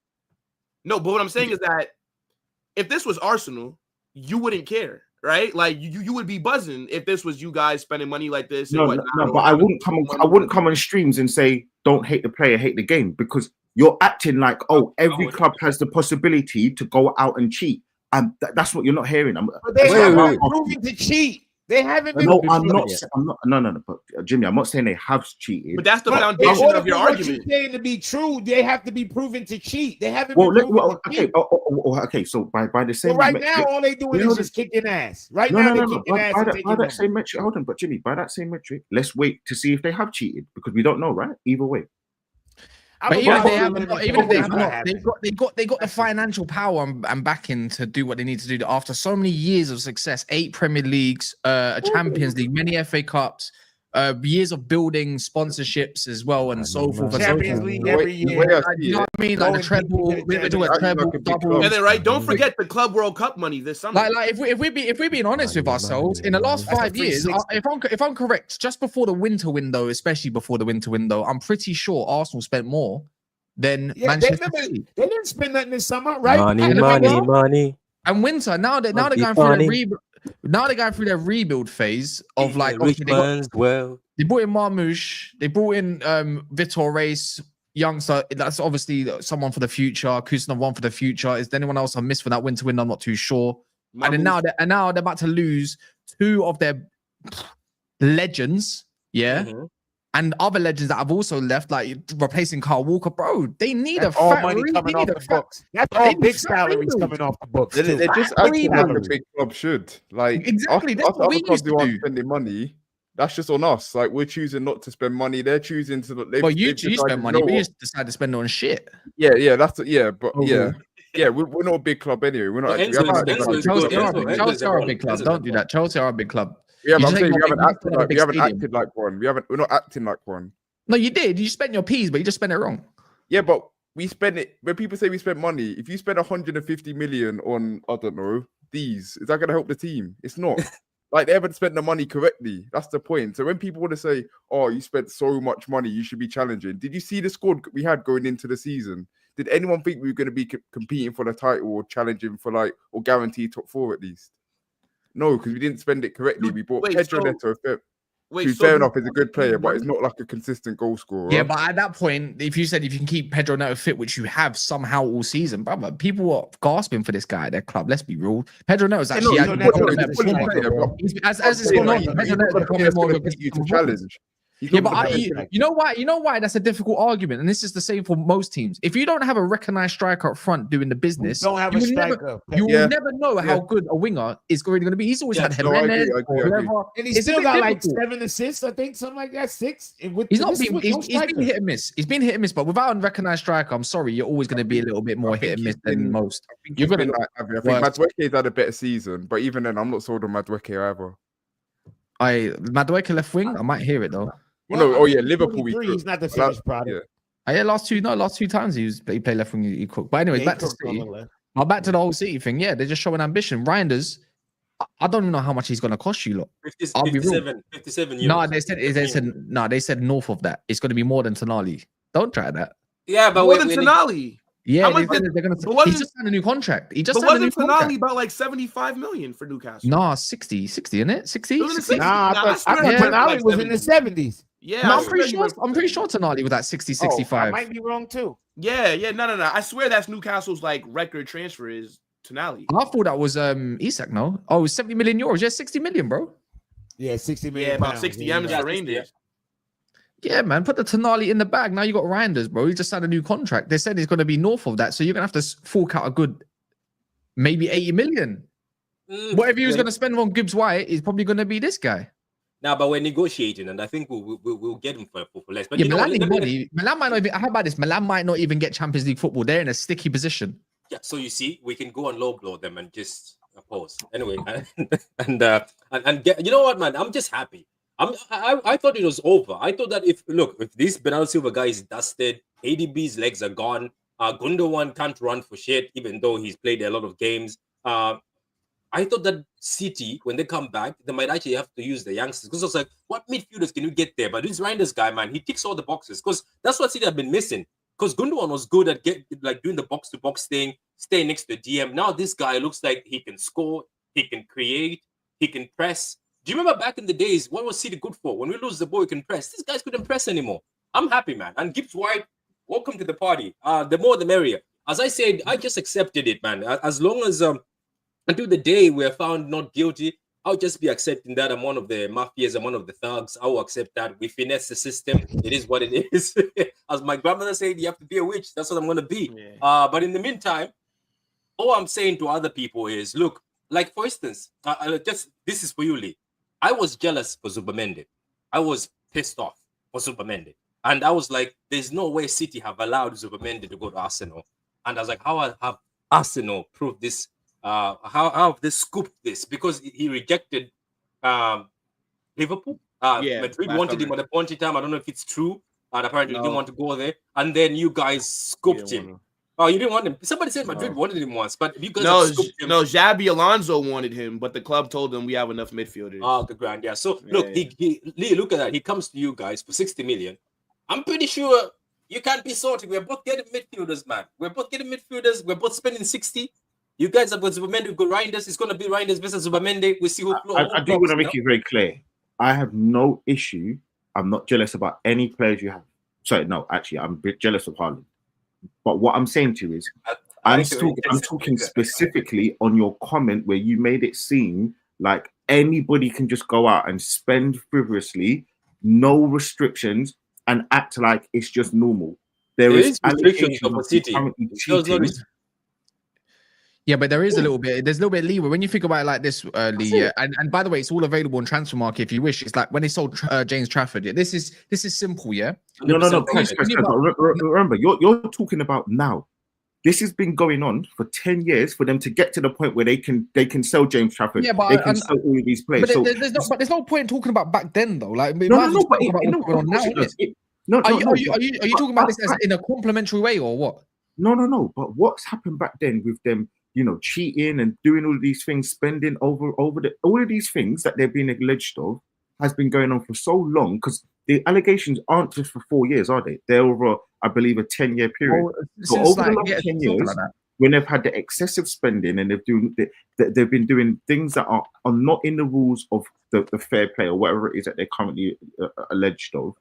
No, but what I'm saying is that if this was Arsenal, you wouldn't care, right? Like you would be buzzing if this was you guys spending money like this. No, but I wouldn't come on streams and say don't hate the player, hate the game, because you're acting like, oh, every club has the possibility to go out and cheat. And that's what you're not hearing. But they haven't been proven to cheat. They haven't been. No, I'm not. No. But Jimmy, I'm not saying they have cheated. But that's the foundation of your argument. What you're saying to be true, they have to be proven to cheat. They haven't. Okay. So by the same. So right now, all they doing is just kicking ass. Right now, they're kicking ass. By that same metric, hold on. But Jimmy, by that same metric, let's wait to see if they have cheated because we don't know, right? Either way. But even if they have not, they got the financial power and backing to do what they need to do. After so many years of success, 8 Premier Leagues, a Champions League, many FA Cups, years of building sponsorships as well, and so forth. Champions League every year. You know what I mean? Like the treble, double. Yeah, they're right. Don't forget the Club World Cup money this summer. Like if we're being honest with ourselves, in the last 5 years, if I'm correct, just before the winter window, especially before the winter window, I'm pretty sure Arsenal spent more than Manchester City. They didn't spend nothing this summer, right? Money. And winter now they're going through the rebuild. Now they're going through their rebuild phase of like They brought in Marmoush, they brought in Gyokeres, youngster. That's obviously someone for the future. Kusanov one for the future. Is there anyone else I missed for that winter window? I'm not too sure. And then now they're about to lose 2 of their legends. Yeah. And other legends that have also left, like replacing Carl Walker, bro. They need That's all money coming off the books. That's all big salaries coming off the books. They're just acting like a big club should. Like exactly, that's what we used to do. Spending money. That's just on us. Like we're choosing not to spend money. They're choosing to. Well, you spend money. We just decide to spend it on shit. Yeah. We're not a big club anyway. We're not. Chelsea are a big club. Don't do that. Chelsea are a big club. Yeah, but I'm saying we haven't acted like one. We're not acting like one. No, you did. You spent your P's, but you just spent it wrong. Yeah, but we spend it when people say we spent money. If you spend 150 million on, I don't know, is that going to help the team? It's not. Like they haven't spent the money correctly. That's the point. So when people want to say, "Oh, you spent so much money, you should be challenging," did you see the squad we had going into the season? Did anyone think we were going to be competing for the title or challenging for or guaranteed top 4 at least? No, because we didn't spend it correctly. We bought Pedro Neto. Fair enough, he's a good player, but it's not like a consistent goal scorer. Yeah, but at that point, if you can keep Pedro Neto fit, which you have somehow all season, brother, people are gasping for this guy at their club. Let's be real. Pedro Neto is actually as it's gone on, Pedro Neto is becoming more of a challenge. Yeah, but you know why that's a difficult argument, and this is the same for most teams. If you don't have a recognized striker up front doing the business, you will never know how good a winger is going to be. He's always had Jimenez, and he's still got like 7 assists, I think, something like that, 6. He's been hit and miss. He's been hit and miss, but without a recognized striker, I'm sorry, you're always going to be a little bit more hit and miss than most. You're going to. I think Madueke's had a better season, but even then, I'm not sold on Madueke either. Madueke left wing, I might hear it though. Liverpool. He's not the finished product. Last two times he played left wing. He cooked. But anyway, back to City. Back to the whole City thing. Yeah, they're just showing ambition. Reijnders, I don't even know how much he's going to cost you. Look, 57 euros. They said north of that. It's going to be more than Tonali. Don't try that. Yeah, but more than Tonali. Yeah, he's just signed a new contract. Wasn't Tonali about like 75 million for Newcastle? No, 60, isn't it? 60? Nah, I thought Tonali was in the 70s. Yeah, no, I'm pretty sure Tonali was at 60, 65. I might be wrong too. Yeah, no. I swear that's Newcastle's like record transfer is Tonali. I thought that was Isak, no? Oh, it was 70 million euros. Yeah, 60 million, bro. Yeah, 60 million. Yeah, about 60 M's for Reijnders. Yeah, man, put the Tonali in the bag. Now you got Reijnders, bro. He just signed a new contract. They said it's going to be north of that, so you're going to have to fork out a good, maybe 80 million. Whatever he was going to spend on Gibbs White is probably going to be this guy. Now, but we're negotiating, and I think we'll get him for less. But yeah, Milan might not even. How about this? Milan might not even get Champions League football. They're in a sticky position. Yeah, so you see, we can go and low blow them and just pause anyway, and get. You know what, man? I'm just happy. I thought it was over. I thought that if this Bernardo Silva guy is dusted, ADB's legs are gone. Gundogan can't run for shit, even though he's played a lot of games. I thought that City, when they come back, they might actually have to use the youngsters. Because I was like, what midfielders can you get there? But this Reijnders guy, man, he ticks all the boxes. Because that's what City have been missing. Because Gundogan was good at doing the box-to-box thing, staying next to the DM. Now this guy looks like he can score, he can create, he can press. Do you remember back in the days, what was City good for? When we lose the ball, we can press. These guys couldn't press anymore. I'm happy, man. And Gibbs White, welcome to the party. The more the merrier. As I said, I just accepted it, man. As long as until the day we're found not guilty, I'll just be accepting that I'm one of the mafias, I'm one of the thugs. I will accept that. We finesse the system. It is what it is. As my grandmother said, you have to be a witch. That's what I'm going to be. Yeah. But in the meantime, all I'm saying to other people is, look, like for instance, this is for you, Lee. I was jealous for Zubimendi. I was pissed off for Zubimendi. And I was like, there's no way City have allowed Zubimendi to go to Arsenal. And I was like, how have Arsenal proved this? How have they scooped this? Because he rejected Liverpool. Madrid wanted him at a point in time. I don't know if it's true. And apparently he didn't want to go there. And then you guys scooped him. Oh, you didn't want him. Somebody said Madrid wanted him once, but you guys scooped him. No, Xabi Alonso wanted him, but the club told them we have enough midfielders. Oh, the grand, yeah. So look, Lee, look at that. He comes to you guys for 60 million. I'm pretty sure you can't be sorted. We're both getting midfielders, man. We're both getting midfielders. We're both spending 60. You guys have got Zubimendi, we've got Reijnders. It's going to be Reijnders versus Zubimendi. We see who. I do want to make it very clear. I have no issue. I'm not jealous about any players you have. Sorry, no, actually, I'm a bit jealous of Haaland. But what I'm saying to you is, I'm talking specifically on your comment where you made it seem like anybody can just go out and spend frivolously, no restrictions, and act like it's just normal. There is restrictions for City. Yeah, but there is a little bit. There's a little bit of leeway when you think about it like this, Lee. And by the way, it's all available on Transfer Market if you wish. It's like when they sold James Trafford. Yeah, this is simple. Yeah. No. Please, remember, you're talking about now. This has been going on for 10 years for them to get to the point where they can sell James Trafford. Yeah, but they can sell all of these players. But there's no point talking about back then though. Like, no. Are you talking about this as in a complimentary way or what? No. But what's happened back then with them? Cheating and doing all of these things, spending over all of these things that they're being alleged of has been going on for so long because the allegations aren't just for 4 years, are they? They're over, I believe, a 10-year period. So over the last 10 years, when they've had the excessive spending and they've been doing things that are not in the rules of the fair play or whatever it is that they're currently alleged of.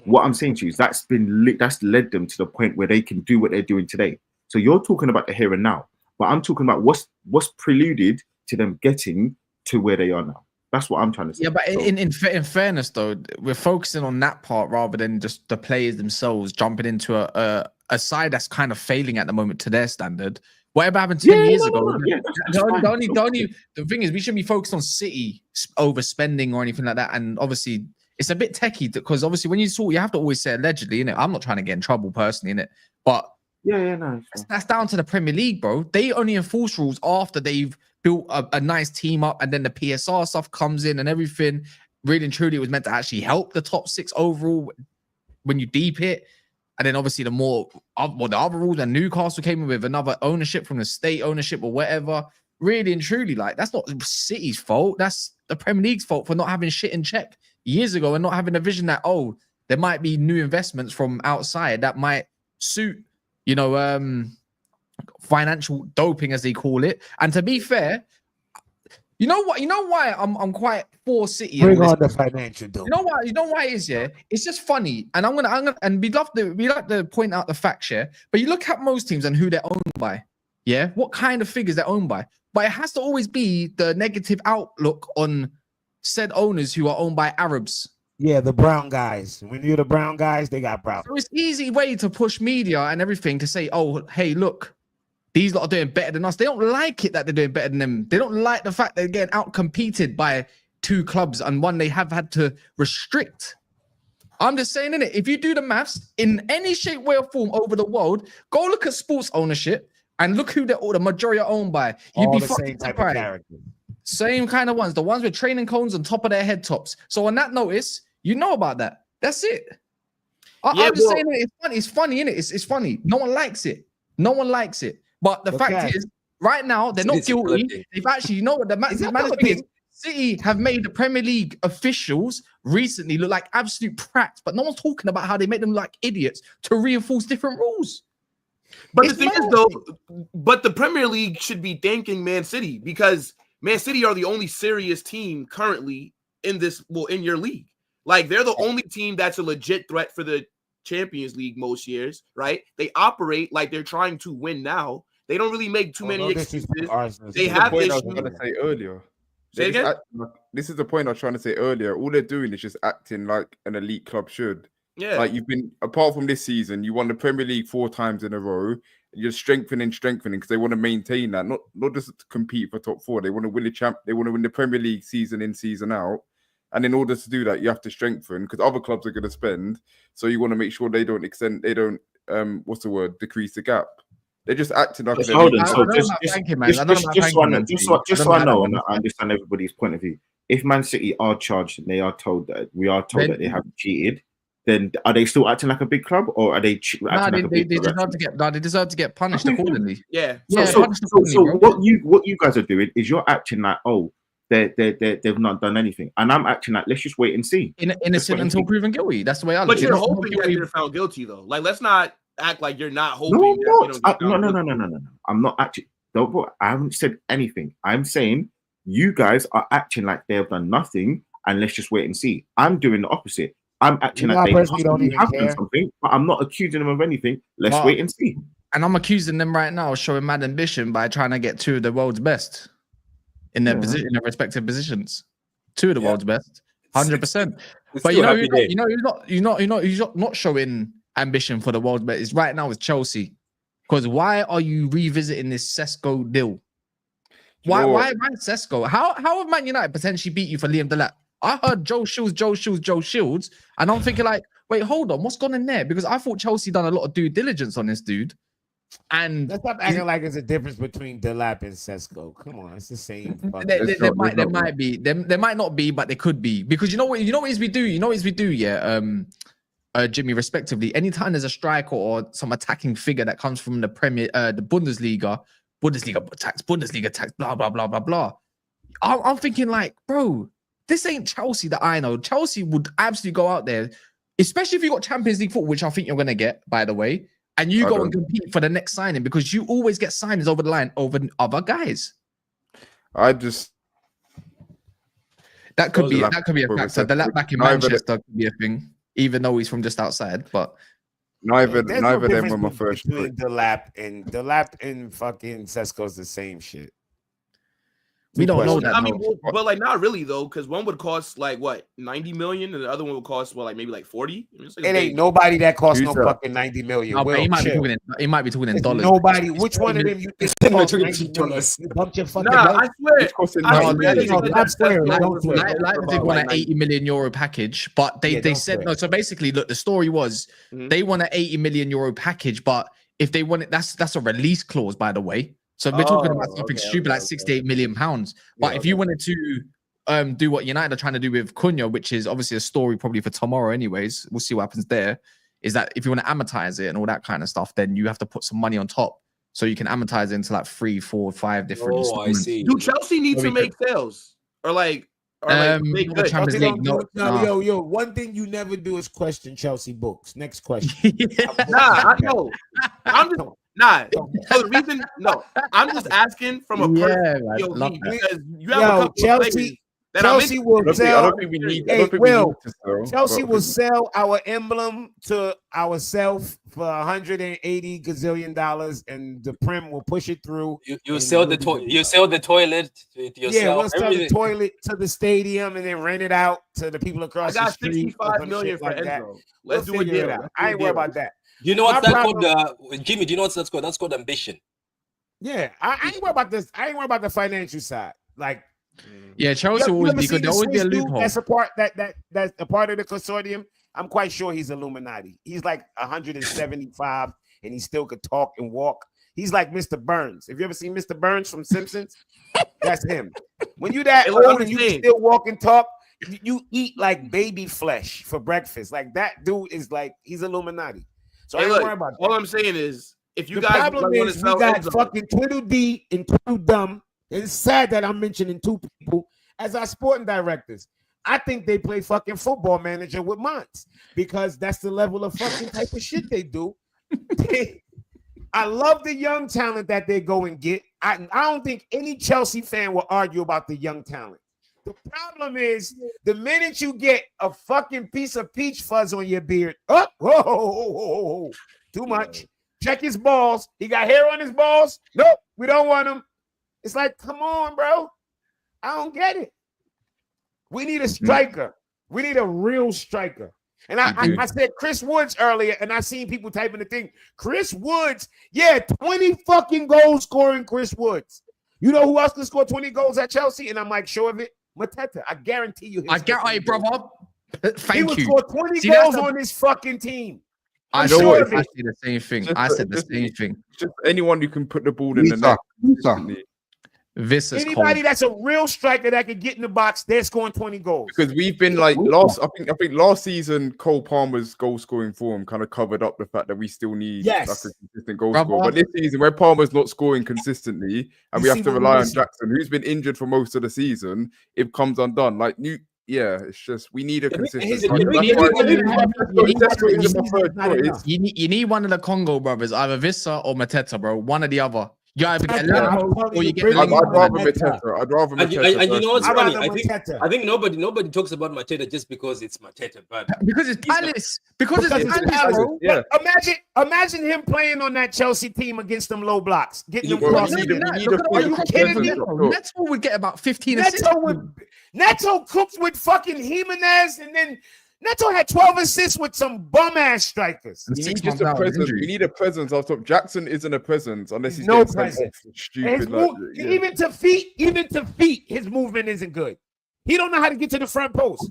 What I'm saying to you is that's led them to the point where they can do what they're doing today. So you're talking about the here and now. But I'm talking about what's preluded to them getting to where they are now. That's what I'm trying to say. Yeah, but in fairness, though, we're focusing on that part rather than just the players themselves jumping into a side that's kind of failing at the moment to their standard. Whatever happened 10 years ago. The thing is, we shouldn't be focused on City overspending or anything like that. And obviously, it's a bit techie because obviously when you have to always say allegedly, innit? I'm not trying to get in trouble personally, innit? But no. That's down to the Premier League, bro. They only enforce rules after they've built a nice team up, and then the PSR stuff comes in and everything. Really and truly, it was meant to actually help the top 6 overall when you deep it. And then obviously the other rules, and Newcastle came in with another ownership from the state ownership or whatever. Really and truly, like that's not City's fault. That's the Premier League's fault for not having shit in check years ago and not having a vision that there might be new investments from outside that might suit. Financial doping, as they call it. And to be fair, you know why I'm quite for City. Bring on the financial doping. You know why it is, yeah? It's just funny. And I'm gonna and we like to point out the facts, yeah. But you look at most teams and who they're owned by, yeah, what kind of figures they're owned by. But it has to always be the negative outlook on said owners who are owned by Arabs. Yeah, the brown guys. When you're the brown guys, they got brown. So it's easy way to push media and everything to say, hey, look, these lot are doing better than us. They don't like it that they're doing better than them. They don't like the fact they're getting out-competed by 2 clubs and one they have had to restrict. I'm just saying, innit? If you do the maths in any shape, way, or form over the world, go look at sports ownership and look who the majority are owned by. You'd be fucking surprised. Same kind of ones. The ones with training cones on top of their head tops. So on that notice, you know about that. That's it. I'm just saying it's funny, innit? It's funny. No one likes it. But the fact is, right now, they're not guilty. They've actually, you know what the thing is? City have made the Premier League officials recently look like absolute prats, but no one's talking about how they make them look like idiots to reinforce different rules. But the thing is, though, the Premier League should be thanking Man City because Man City are the only serious team currently in your league. Like, they're the only team that's a legit threat for the Champions League most years, right? They operate like they're trying to win now. They don't really make too many excuses. They have point I issues. was trying to say earlier. Say again? This is the point I was trying to say earlier. All they're doing is just acting like an elite club should. Yeah. Like you've been, apart from this season, you won the Premier League 4 times in a row. You're strengthening because they want to maintain that, not just to compete for top 4. They want to win They want to win the Premier League season in, season out. And in order to do that, you have to strengthen because other clubs are going to spend. So you want to make sure they don't decrease the gap. They're just acting like just hold on. So just so I know and I understand everybody's point of view. If Man City are charged and they are told that that they have cheated, then are they still acting like a big club, or are they? They deserve to get punished accordingly. Yeah. So what you guys are doing is you're acting like, oh, they've not done anything, and I'm acting like, let's just wait and see. Innocent until proven guilty. That's the way I look. But you're hoping that you're found guilty, though. Like, let's not act like you're not hoping. No. I'm not actually. I haven't said anything. I'm saying you guys are acting like they have done nothing, and let's just wait and see. I'm doing the opposite. I'm acting like they have done something, but I'm not accusing them of anything. Let's wait and see. And I'm accusing them right now of showing mad ambition by trying to get 2 of the world's best in their position, in their respective positions. 2 of the world's best, 100%. But who's not showing ambition for the world's best is right now is Chelsea. Because why are you revisiting this Sesko deal? Why Sesko? How have Man United potentially beat you for Liam Delap? I heard Joe Shields, and I'm thinking like, wait, hold on, what's gone in there? Because I thought Chelsea done a lot of due diligence on this dude. And let's stop acting like there's a difference between Delap and Sesko. Come on, it's the same. There might be. There might not be, but there could be. Because you know what we do, yeah. Jimmy, respectively, anytime there's a striker or some attacking figure that comes from the the Bundesliga tax, blah blah blah blah blah. I'm thinking like, bro, this ain't Chelsea that I know. Chelsea would absolutely go out there, especially if you got Champions League football, which I think you're gonna get, by the way, and you go and compete for the next signing because you always get signings over the line over other guys. That could be a factor. The lap back in Manchester could be a thing, even though he's from just outside. But neither of them were my first. Delap and fucking Sesko's the same shit. We don't know that. I mean, but like not really though, because one would cost like what 90 million, and the other one would cost maybe like 40. It ain't nobody that costs no fucking 90 million. No, he might be talking in dollars. Nobody. Which one of them you think costs 90 million? I swear. Leipzig won an 80 million euro package, but they said no. So basically, look, the story was they won an 80 million euro package, but if they won it, that's a release clause, by the way. So we're talking about something stupid like 68 million pounds. But if you wanted to do what United are trying to do with Cunha, which is obviously a story probably for tomorrow anyways, we'll see what happens there, is that if you want to amortize it and all that kind of stuff, then you have to put some money on top. So you can amortize it into like 3, 4, 5 different I see. Do Chelsea need to make sales? Or like Champions League, yo, one thing you never do is question Chelsea books. Next question. I know. So the reason, I'm just asking from a person because you have a couple Chelsea. That Chelsea will sell. I don't think we need. Chelsea will sell our emblem to ourselves for $180 gazillion, and the Prem will push it through. You sell the toilet. You sell the toilet to yourself. Yeah, we'll sell the toilet to the stadium and then rent it out to the people across the street. I got 65 million for Enzo. Let's do a deal. I ain't worried about that. You know what's that called, Jimmy? Do you know what that's called? That's called ambition. Yeah, I ain't worried about this. I ain't worried about the financial side. Like, yeah, Chelsea will always be good. There always be a loophole. That's a part of the consortium. I'm quite sure he's Illuminati. He's like 175, and he still could talk and walk. He's like Mr. Burns. Have you ever seen Mr. Burns from Simpsons? That's him. When you that old and you still walk and talk, you eat like baby flesh for breakfast. Like that dude is like he's Illuminati. So I ain't worried about that. All I'm saying is, if you the guys problem is we got fucking Tweedledee and Tweedledum. It's sad that I'm mentioning 2 people as our sporting directors. I think they play fucking Football Manager with Monts because that's the level of fucking type of shit they do. I love the young talent that they go and get. I don't think any Chelsea fan will argue about the young talent. The problem is the minute you get a fucking piece of peach fuzz on your beard, whoa, too much. Check his balls. He got hair on his balls. Nope, we don't want him. It's like, come on, bro. I don't get it. We need a striker. We need a real striker. And I said Chris Woods earlier, and I seen people typing the thing. Chris Woods, 20 fucking goals scoring Chris Woods. You know who else can score 20 goals at Chelsea? And I'm like, sure of it. Mateta. I guarantee you. I guarantee, brother. Thank he you. would score 20 goals on this fucking team. I said the same thing. I said the same thing. Just anyone who can put the ball in the net. Anybody that's a real striker that can get in the box, they're scoring 20 goals. Because we've been like I think last season, Cole Palmer's goal scoring form kind of covered up the fact that we still need like a consistent goal scorer. But this season, where Palmer's not scoring consistently, and we have to rely on Jackson, who's been injured for most of the season, it comes undone. Like it's just we need a consistent. You need one of the Congo brothers, either Vissa or Mateta, bro. One or the other. You either get or you get. I'd rather Mateta. I'd rather Mateta. And you know what's funny? I think nobody talks about Mateta just because it's Mateta, but because it's Palace. Because it's Palace. Bro. Yeah. Imagine him playing on that Chelsea team against them low blocks, getting them crossed. Are you kidding me? Neto would get about 15 assists. Neto cooks with fucking Jimenez, and then Neto had 12 assists with some bum-ass strikers. You need just a presence. You need a presence off top. Jackson isn't a presence unless he's no presence. Stupid. Even to feet, his movement isn't good. He don't know how to get to the front post.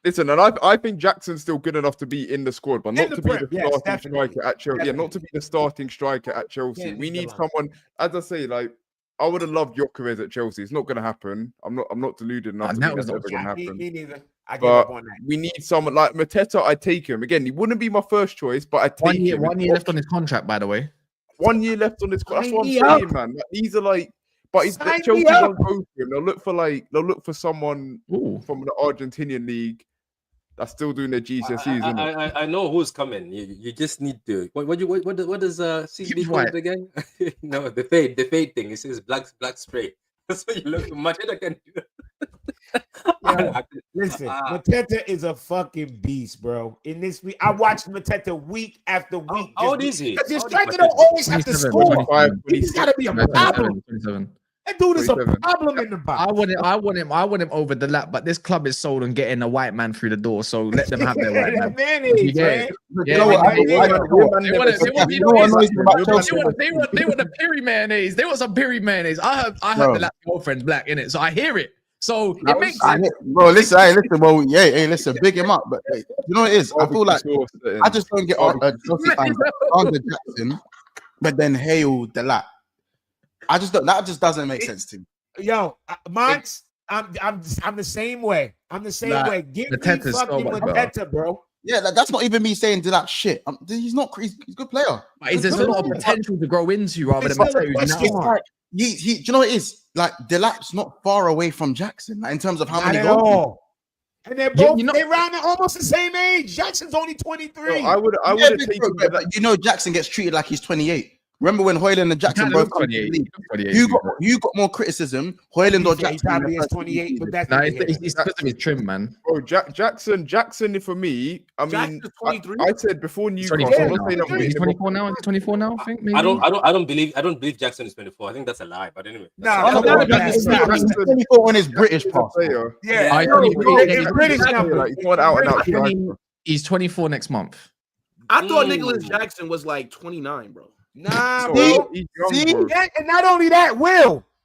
Listen, and I think Jackson's still good enough to be in the squad, but not to be the starting striker at Chelsea. Yeah, not to be the starting striker at Chelsea. We need someone, as I say, like I would have loved Gyokeres at Chelsea. It's not going to happen. I'm not deluded enough to think that's ever going to happen. Me neither. I give up on that. We need someone like Mateta. I take him again. He wouldn't be my first choice, but I take him. 1 year left on his contract, by the way. 1 year left on his contract. That's what I'm saying, man. Like, these are like, but Chelsea won't go for him. They'll look for someone from the Argentinian league that's still doing their GCSEs. I know who's coming. You just need to. What does CB call it again? No, the fade thing. It says black spray. That's what you look for. Mateta can do. Listen, Mateta is a fucking beast, bro. In this week, I watched Mateta week after week. How old is he? Because your striker don't always have to score. He's got to be a problem. 27. That dude is a problem in the box. I want him over the lap, but this club is sold on getting a white man through the door, so let them have their white man. Mayonnaise, man. They want the peri mayonnaise. They want some peri mayonnaise. I heard the lap girlfriend's black in it, so I hear it. So it makes sense. Bro, listen. Well, listen, big him up. But you know what it is? I feel like I just don't get on Jackson, but then hail the lap. I just don't. That just doesn't make sense to me. Yo, Monts, I'm the same way. I'm the same way. Give me fucking Mateta, bro. Yeah, that's not even me saying to that shit. He's not. He's a good player. But there's a lot of potential to grow into rather than Mateta. Do you know what it is? Like Delap's not far away from Jackson in terms of how many goals. And they're both they're around almost the same age. Jackson's only 23. I would have taken you know, Jackson gets treated like he's 28. Remember when Hoyland and Jackson both come to the league? You got more criticism, Hoyland or Jackson? He's 28, but that's it's because of his trim, man. Bro, Jackson for me. I mean, I said before Newcastle. He's 24 now. Is he 24 now? I think. Maybe? I don't believe Jackson is 24. I think that's a lie. But anyway, he's 24 on his British passport. Yeah, he's 24 next month. I thought Nicholas Jackson was like 29, bro. Nah, bro. See? And not only that,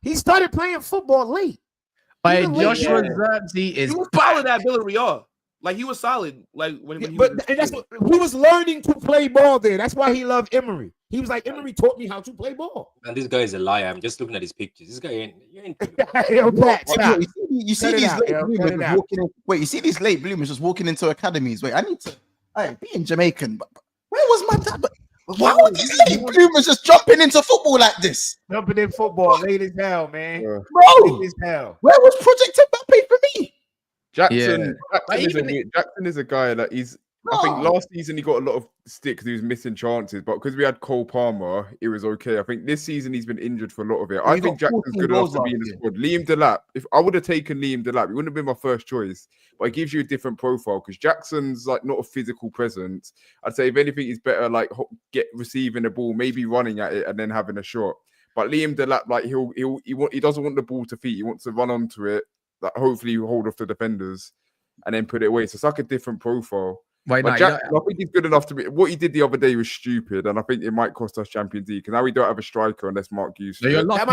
he started playing football late. But Joshua Zirkzee is solid at Villarreal. Like he was solid. Like when he was learning to play ball there. That's why he loved Emery. He was like, Emery taught me how to play ball. And this guy is a liar. I'm just looking at his pictures. This guy ain't. You see these late bloomers walking in. Wait, you see these late bloomers just walking into academies. Wait, I need to. Being Jamaican, but where was my dad? Why would these late bloomers just jumping into football like this? Jumping in football, late as hell, man. Bro, late as hell. Where was Project Mbappe for me? Jackson is a guy that I think last season he got a lot of stick because he was missing chances, but because we had Cole Palmer, it was okay. I think this season he's been injured for a lot of it. I think Jackson's good enough to be in the squad. Liam Delap, if I would have taken Liam Delap, he wouldn't have been my first choice, but it gives you a different profile because Jackson's like not a physical presence. I'd say if anything, he's better like receiving the ball, maybe running at it and then having a shot. But Liam Delap, like he doesn't want the ball to feet. He wants to run onto it, like hopefully hold off the defenders and then put it away. So it's like a different profile. Wait, no, Jack, I think he's good enough to be. What he did the other day was stupid, and I think it might cost us Champions League because now we don't have a striker unless Mark Hughes. No, you're lucky.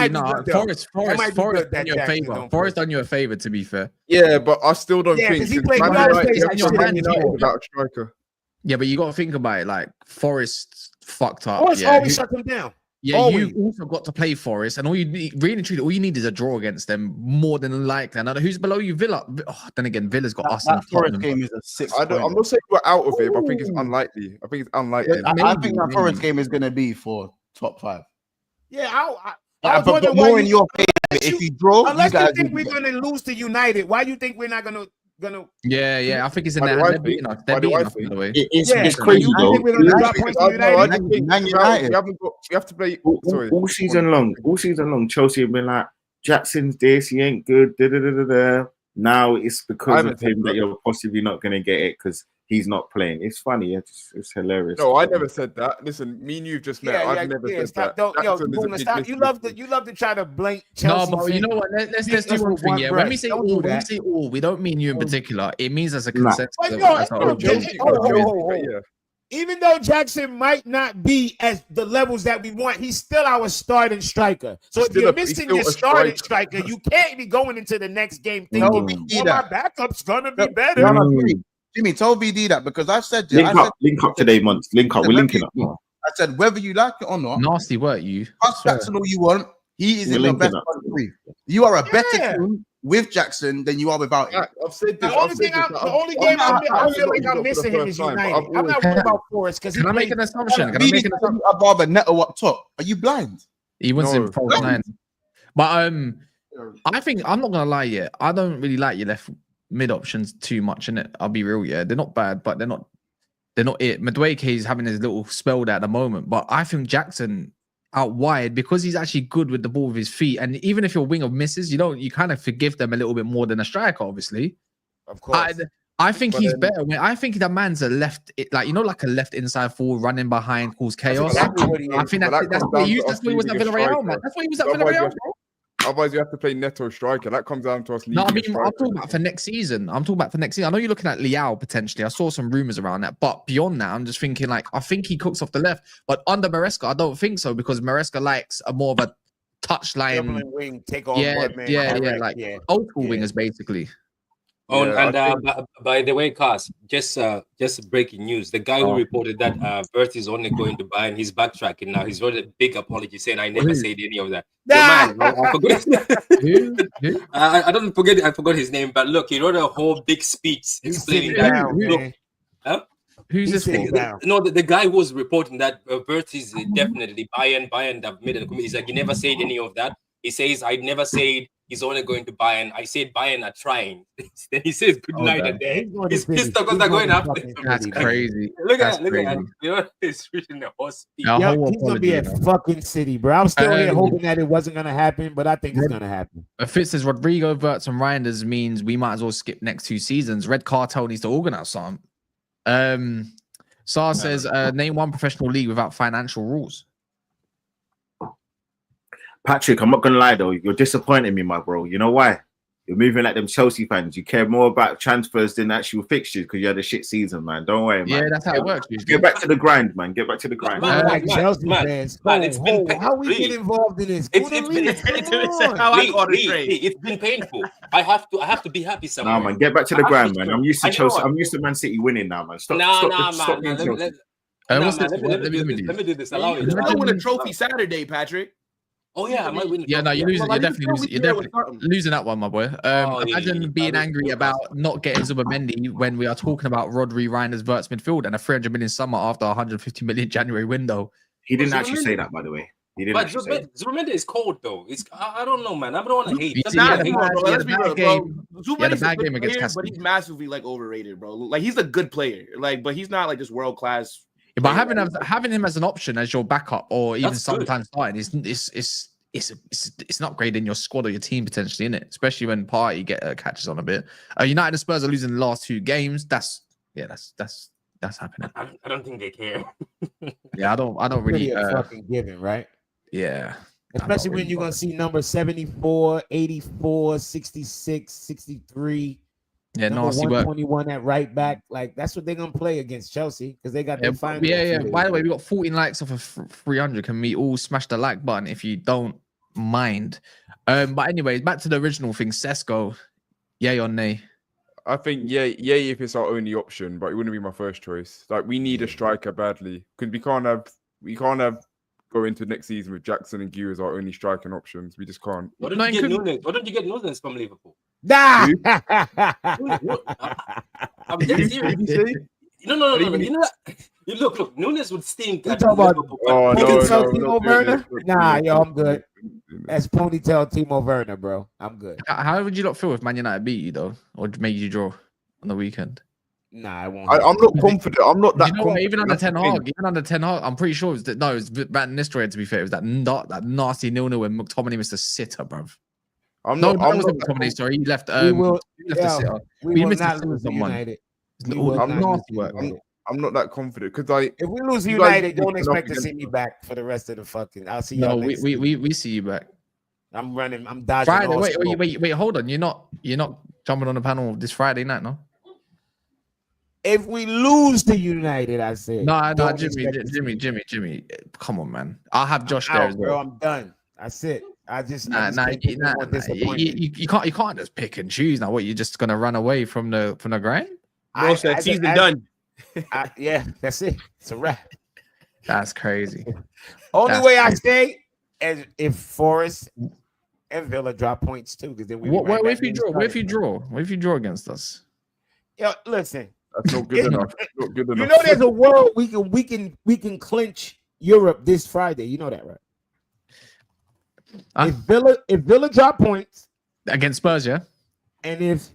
Forest done you a favor. Forest done you a favor, to be fair. Yeah, but I still don't think he played without a striker. Yeah, but you got to think about it. Like Forest fucked up. Forest always shut them down. Yeah, you also got to play Forest, and all you need is a draw against them more than likely. And who's below you? Villa. Oh, then again, Villa's got us. That Forest game is a 6. I'm not saying we're out of it, but I think it's unlikely. I think that Forest game is going to be for top 5. Yeah, but more in your favor. If you draw, unless you think we're going to lose to United, why do you think we're not going to? Yeah, I think it's in there. They're beating us, by the way. It's crazy though. We have to play all season long. Chelsea have been like, Jackson's this, he ain't good. Now it's because of him that you're possibly not going to get it because he's not playing. It's funny. It's hilarious. No, I never said that. Listen, me and you've just met. I've never said that. Stop. You love to try to blame Chelsea. No, but you know what? Let's do one thing. Yeah, when we say all, we don't mean you in particular. It means as a consensus. Even though Jackson might not be at the levels that we want, he's still our starting striker. So if you're missing your starting striker, you can't be going into the next game thinking, my backup's gonna be better. Jimmy, tell VD that because I've said link up today, months. Link up. We're linking up. I said whether you like it or not. Nasty work, you. Ask Jackson all you want. He is in the best country. You are a better team with Jackson than you are without him. I've said this. The only game I feel like I'm missing him is United. I'm not worried about Forest because can I make an assumption? I'd rather Neto up top. Are you blind? He wants him false 9. But I think I'm not gonna lie yet. I don't really like your left mid options too much in it. I'll be real, yeah. They're not bad, but they're not it. Madueke is having his little spell there at the moment, but I think Jackson out wide because he's actually good with the ball with his feet. And even if your winger misses, you kind of forgive them a little bit more than a striker, obviously. Of course. I think he's better. I think that man's a left, like a left inside forward running behind, cause chaos. I think that's what he was at Villarreal, man. That's what he was at Villarreal, bro. Otherwise, you have to play Neto striker. That comes down to us. No, I mean, I'm talking about for next season. I know you're looking at Liao potentially. I saw some rumors around that. But beyond that, I'm just thinking I think he cooks off the left. But under Maresca, I don't think so because Maresca likes a more of a touchline wing, take on old school wingers basically. Oh, and by the way, Cars, just breaking news. The guy who reported that Wirtz is only going to buy and he's backtracking now. He's wrote a big apology saying, I never said any of that. Man, I forgot. I don't forget. I forgot his name, but look, he wrote a whole big speech explaining that. Who's this for? No, the guy who was reporting that Wirtz is definitely Bayern have made a commitment. He's like, he never said any of that. He says, I never said he's only going to Bayern. I said Bayern are trying. Then he says good night and then he's pissed off because they're going after him. That's crazy. Look at that. You know, he's reaching the horse speed. He's gonna be at fucking City, bro. I'm still here hoping that it wasn't gonna happen, but I think it's gonna happen. If it says Rodrygo, Wirtz, and Reijnders means we might as well skip next 2 seasons. Red Cartel needs to organize something. Sar says, name one professional league without financial rules. Patrick, I'm not gonna lie though, you're disappointing me, my bro. You know why? You're moving like them Chelsea fans. You care more about transfers than actual fixtures because you had a shit season, man. Don't worry, man. Yeah, that's how it works. Get back to the grind, man. Get back to the grind. Chelsea fans. How we get involved in this? It's been painful. I have to be happy somewhere. Nah, man, get back to the grind, man. I'm used to Chelsea. I'm used to Man City winning now, man. Stop being Chelsea. Let me do this. Allow me. I win a trophy Saturday, Patrick. Oh yeah, I might win. Yeah, no, you're losing. You're definitely losing that one, my boy. Imagine being angry about not getting Zubimendi when we are talking about Rodri, Reijnders, Wirtz midfield and a 300 million summer after 150 million January window. He didn't actually say that, by the way. He didn't But actually say it. Zubimendi is cold though. I don't know, man. I don't want to hate. You That's see, not he hate. had a bad- Let's he be had a real, bad bro. game. Zubimendi's He had a a bad good game against player, Casper. but he's massively like overrated, bro. Like he's a good player, like, but he's not like this world class. Yeah, but having him as an option as your backup, or even That's good. sometimes starting, it's an upgrade in your squad or your team potentially, in it. Especially when Party catches on a bit. United and Spurs are losing the last 2 games. That's happening. I don't think they care. Yeah, I don't really. Pretty a fucking given, right? Yeah. Especially when you're going to see number 74, 84, 66, 63. Yeah, number nasty work. 121 at right back. Like, that's what they're going to play against Chelsea because they got their final. Yeah. By the way, we got 14 likes off of 300. Can we all smash the like button if you don't mind? But anyways, back to the original thing. Sesko, yay or nay? I think yeah, if it's our only option, but it wouldn't be my first choice. Like we need a striker badly because we can't have go into next season with Jackson and Gyu as our only striking options. We just can't. Why don't you get Nunes? Why don't you get Nunes from Liverpool? Nah. I'm dead serious. No. You know that? Look. Nunes would stink. You talking about Ponytail Timo Werner? Nah, yo, I'm good. That's ponytail Timo Werner, bro. I'm good. How would you not feel if Man United beat you though, or made you draw on the weekend? Nah, I won't. I'm not confident. I'm not that. You know what, even under Ten Hag, I'm pretty sure it was Van Nistelrooy. To be fair, it was that nasty 0-0 when McTominay missed a sitter, bruv. I'm not McTominay. Sorry, he left. He left the sitter. We will missed not the lose to someone. United. I'm not that confident because if we lose United, don't expect to see me back for the rest of the fucking. I'll see you. No, we see you back. I'm running. I'm dodging. Friday. Wait. Hold on. You're not jumping on the panel this Friday night, no? If we lose to United, I said. No, Jimmy. Come on, man. I'll have Josh there as well. Bro, I'm done. That's it. You can't just pick and choose now. What, you're just gonna run away from the grind? Bro said season done. Yeah, that's it. It's a wrap. That's crazy. Only way I stay is if Forest and Villa drop points too, because then we. What if you draw? What if you draw against us? Yo, listen. That's not good enough. Not good enough. You know, there's a world we can clinch Europe this Friday. You know that, right? If Villa drop points against Spurs, yeah, and if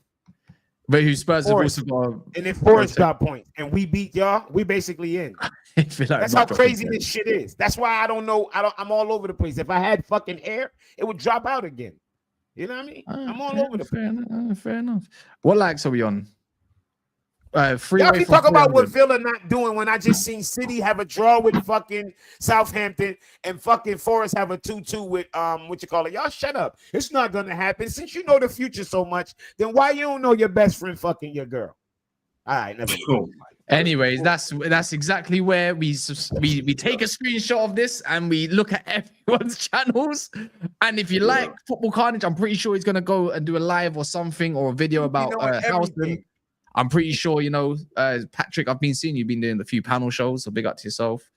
Spurs have also got, and if Forest drop points and we beat y'all, we basically in. That's how crazy this shit is. That's why I don't know. I'm all over the place. If I had fucking hair, it would drop out again. You know what I mean? I'm all over the place. Fair enough. What likes are we on? Y'all can talk about what Villa not doing when I just seen City have a draw with fucking Southampton and fucking Forest have a 2-2 with Y'all shut up. It's not gonna happen. Since you know the future so much, then why you don't know your best friend fucking your girl? All right, never mind. Anyways, that's exactly where we take a screenshot of this and we look at everyone's channels. And if you like Football Carnage, I'm pretty sure he's gonna go and do a live or something or a video about Houston. I'm pretty sure, Patrick, I've been seeing you've been doing a few panel shows, so big up to yourself.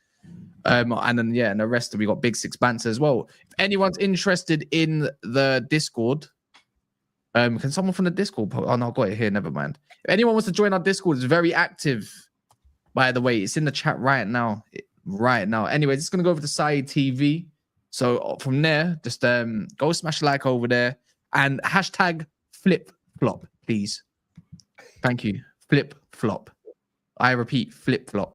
And then, and the rest we got Big Six Banter as well. If anyone's interested in the Discord, can someone from the Discord? Oh, no, I've got it here. Never mind. If anyone wants to join our Discord, it's very active, by the way. It's in the chat right now. Anyways, it's going to go over to Side TV. So from there, just go smash like over there and hashtag flip flop, please. Thank you. Flip flop. I repeat, flip flop.